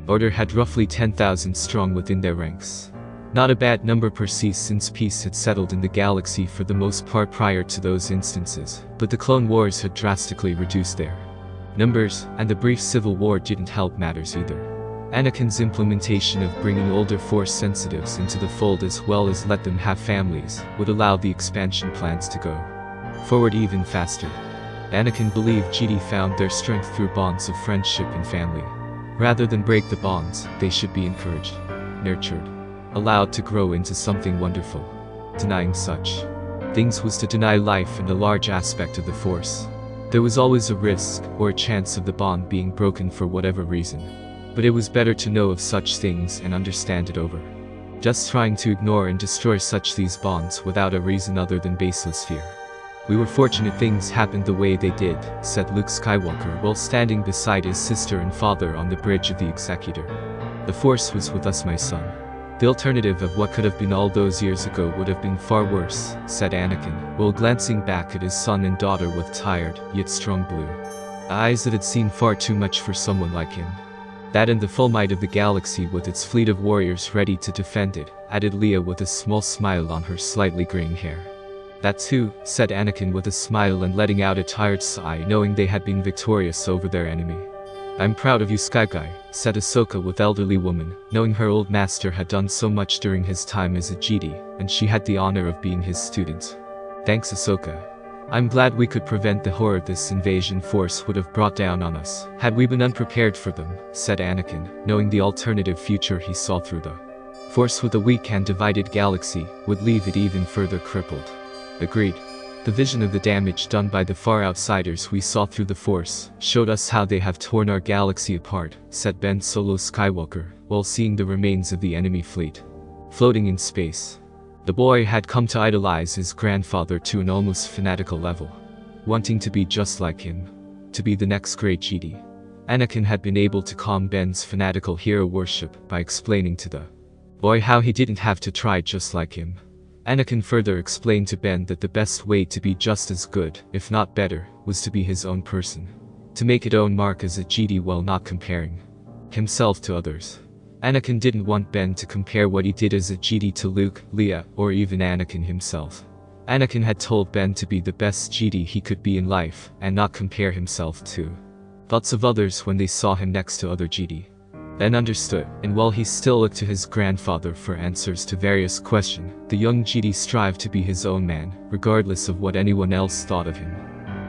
Order had roughly 10,000 strong within their ranks. Not a bad number per se since peace had settled in the galaxy for the most part prior to those instances, but the Clone Wars had drastically reduced their numbers, and the brief civil war didn't help matters either. Anakin's implementation of bringing older Force sensitives into the fold as well as let them have families would allow the expansion plans to go forward even faster. Anakin believed Jedi found their strength through bonds of friendship and family. Rather than break the bonds, they should be encouraged, nurtured, allowed to grow into something wonderful. Denying such things was to deny life and a large aspect of the Force. There was always a risk or a chance of the bond being broken for whatever reason. But it was better to know of such things and understand it over. Just trying to ignore and destroy these bonds without a reason other than baseless fear. We were fortunate things happened the way they did, said Luke Skywalker while standing beside his sister and father on the bridge of the Executor. The Force was with us, my son. The alternative of what could have been all those years ago would have been far worse, said Anakin, while glancing back at his son and daughter with tired, yet strong blue eyes that had seen far too much for someone like him. That and the full might of the galaxy with its fleet of warriors ready to defend it, added Leia with a small smile on her slightly graying hair. That too, said Anakin with a smile and letting out a tired sigh knowing they had been victorious over their enemy. I'm proud of you, Sky, said Ahsoka with elderly woman, knowing her old master had done so much during his time as a Jedi, and she had the honor of being his student. Thanks, Ahsoka. I'm glad we could prevent the horror this invasion Force would have brought down on us, had we been unprepared for them, said Anakin, knowing the alternative future he saw through the Force with a weak and divided galaxy would leave it even further crippled. Agreed. The vision of the damage done by the far outsiders we saw through the Force showed us how they have torn our galaxy apart, said Ben Solo Skywalker, while seeing the remains of the enemy fleet floating in space. The boy had come to idolize his grandfather to an almost fanatical level, wanting to be just like him, to be the next great Jedi. Anakin had been able to calm Ben's fanatical hero worship by explaining to the boy how he didn't have to try just like him. Anakin further explained to Ben that the best way to be just as good, if not better, was to be his own person. To make his own mark as a Jedi while not comparing himself to others. Anakin didn't want Ben to compare what he did as a Jedi to Luke, Leia, or even Anakin himself. Anakin had told Ben to be the best Jedi he could be in life, and not compare himself to thoughts of others when they saw him next to other Jedi. Ben understood, and while he still looked to his grandfather for answers to various questions, the young Jedi strived to be his own man, regardless of what anyone else thought of him.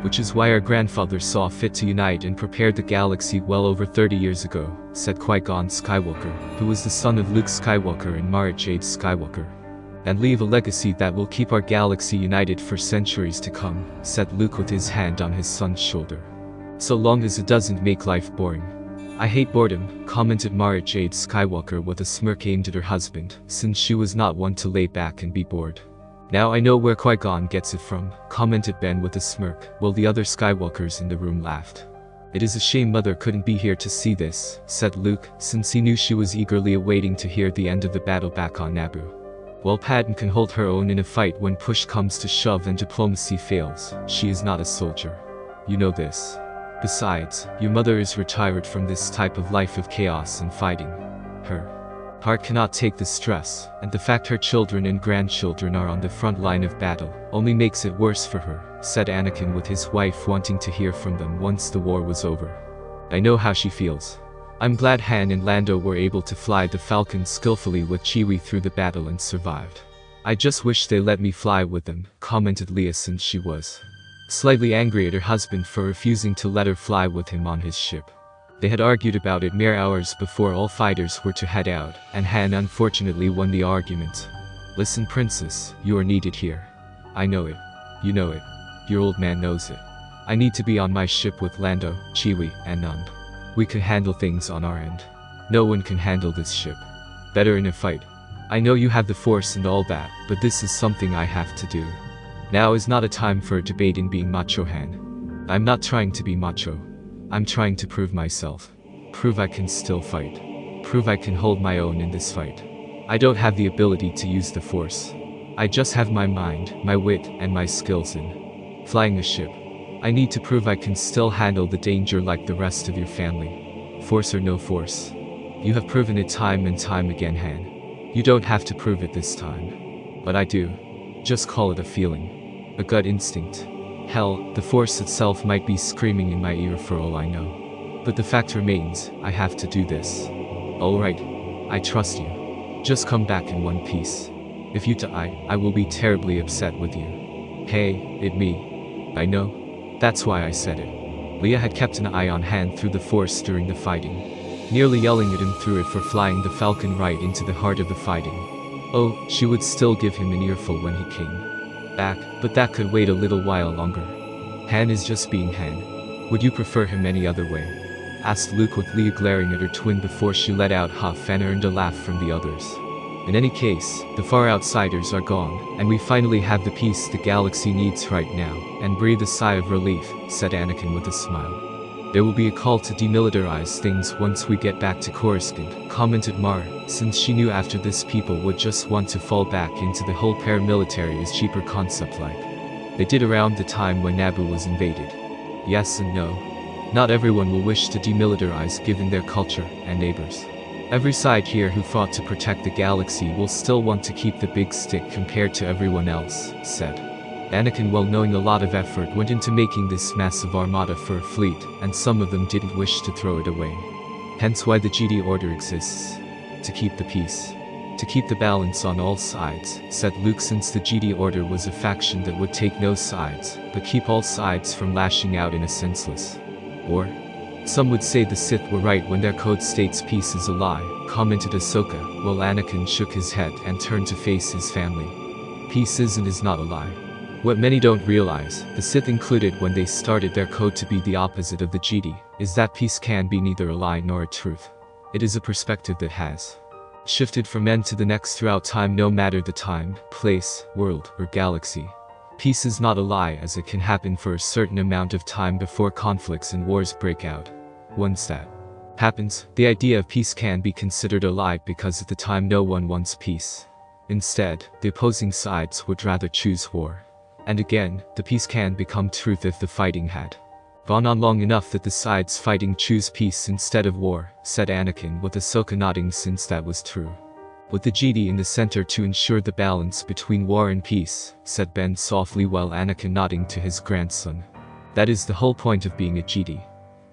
Which is why our grandfather saw fit to unite and prepared the galaxy well over 30 years ago, said Qui-Gon Skywalker, who was the son of Luke Skywalker and Mara Jade Skywalker. And leave a legacy that will keep our galaxy united for centuries to come, said Luke with his hand on his son's shoulder. So long as it doesn't make life boring. I hate boredom, commented Mara Jade Skywalker with a smirk aimed at her husband, since she was not one to lay back and be bored. Now I know where Qui-Gon gets it from, commented Ben with a smirk, while the other Skywalkers in the room laughed. It is a shame Mother couldn't be here to see this, said Luke, since he knew she was eagerly awaiting to hear the end of the battle back on Naboo. While Padme can hold her own in a fight when push comes to shove and diplomacy fails, she is not a soldier. You know this. Besides, your mother is retired from this type of life of chaos and fighting. Her heart cannot take the stress, and the fact her children and grandchildren are on the front line of battle only makes it worse for her, said Anakin with his wife wanting to hear from them once the war was over. I know how she feels. I'm glad Han and Lando were able to fly the Falcon skillfully with Chewie through the battle and survived. I just wish they let me fly with them, commented Leia since she was slightly angry at her husband for refusing to let her fly with him on his ship. They had argued about it mere hours before all fighters were to head out, and Han unfortunately won the argument. Listen, Princess, you are needed here. I know it. You know it. Your old man knows it. I need to be on my ship with Lando, Chewie, and Nund. We can handle things on our end. No one can handle this ship. Better in a fight. I know you have the Force and all that, but this is something I have to do. Now is not a time for a debate in being macho Han. I'm not trying to be macho. I'm trying to prove myself. Prove I can still fight. Prove I can hold my own in this fight. I don't have the ability to use the Force. I just have my mind, my wit, and my skills in flying a ship. I need to prove I can still handle the danger like the rest of your family. Force or no Force. You have proven it time and time again, Han. You don't have to prove it this time. But I do. Just call it a feeling. A gut instinct. Hell, the Force itself might be screaming in my ear for all I know. But the fact remains, I have to do this. Alright. I trust you. Just come back in one piece. If you die, I will be terribly upset with you. Hey, it me. I know. That's why I said it. Leia had kept an eye on Han through the Force during the fighting, nearly yelling at him through it for flying the Falcon right into the heart of the fighting. Oh, she would still give him an earful when he came back, but that could wait a little while longer. Han is just being Han. Would you prefer him any other way? Asked Luke with Leia glaring at her twin before she let out huff and earned a laugh from the others. In any case, the far outsiders are gone, and we finally have the peace the galaxy needs right now, and breathe a sigh of relief, said Anakin with a smile. There will be a call to demilitarize things once we get back to Coruscant, commented Mara, since she knew after this people would just want to fall back into the whole paramilitary as cheaper concept like they did around the time when Naboo was invaded. Yes and no. Not everyone will wish to demilitarize given their culture and neighbors. Every side here who fought to protect the galaxy will still want to keep the big stick compared to everyone else, said Anakin, well knowing a lot of effort went into making this massive armada for a fleet, and some of them didn't wish to throw it away. Hence why the Jedi Order exists. To keep the peace. To keep the balance on all sides, said Luke, since the Jedi Order was a faction that would take no sides, but keep all sides from lashing out in a senseless war. Some would say the Sith were right when their code states peace is a lie, commented Ahsoka, while Anakin shook his head and turned to face his family. Peace is not a lie. What many don't realize, the Sith included when they started their code to be the opposite of the Jedi, is that peace can be neither a lie nor a truth. It is a perspective that has shifted from end to the next throughout time, no matter the time, place, world, or galaxy. Peace is not a lie, as it can happen for a certain amount of time before conflicts and wars break out. Once that happens, the idea of peace can be considered a lie because at the time no one wants peace. Instead, the opposing sides would rather choose war. And again, the peace can become truth if the fighting had gone on long enough that the sides fighting choose peace instead of war, said Anakin with Ahsoka nodding, since that was true. With the Jedi in the center to ensure the balance between war and peace, said Ben softly while Anakin nodding to his grandson. That is the whole point of being a Jedi.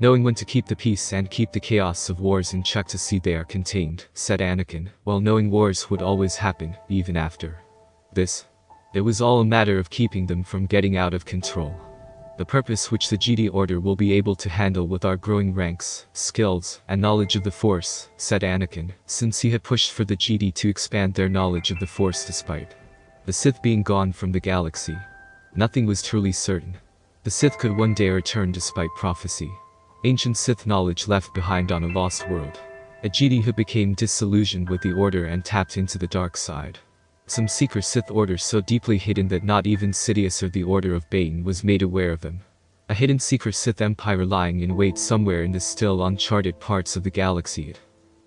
Knowing when to keep the peace and keep the chaos of wars in check to see they are contained, said Anakin, while knowing wars would always happen, even after this. It was all a matter of keeping them from getting out of control. The purpose which the Jedi Order will be able to handle with our growing ranks, skills, and knowledge of the Force, said Anakin, since he had pushed for the Jedi to expand their knowledge of the Force despite the Sith being gone from the galaxy. Nothing was truly certain. The Sith could one day return despite prophecy. Ancient Sith knowledge left behind on a lost world. A Jedi who became disillusioned with the Order and tapped into the dark side. Some secret Sith orders so deeply hidden that not even Sidious or the Order of Bane was made aware of them. A hidden secret Sith empire lying in wait somewhere in the still uncharted parts of the galaxy. It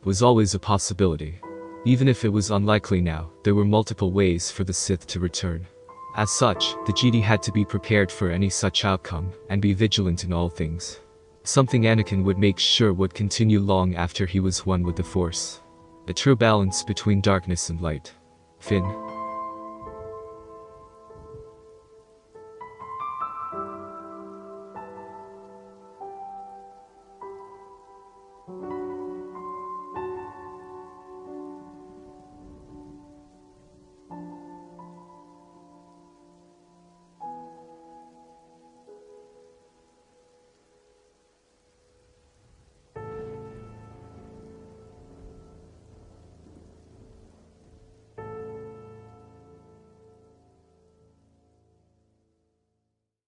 was always a possibility. Even if it was unlikely now, there were multiple ways for the Sith to return. As such, the Jedi had to be prepared for any such outcome, and be vigilant in all things. Something Anakin would make sure would continue long after he was one with the Force. A true balance between darkness and light. Finn.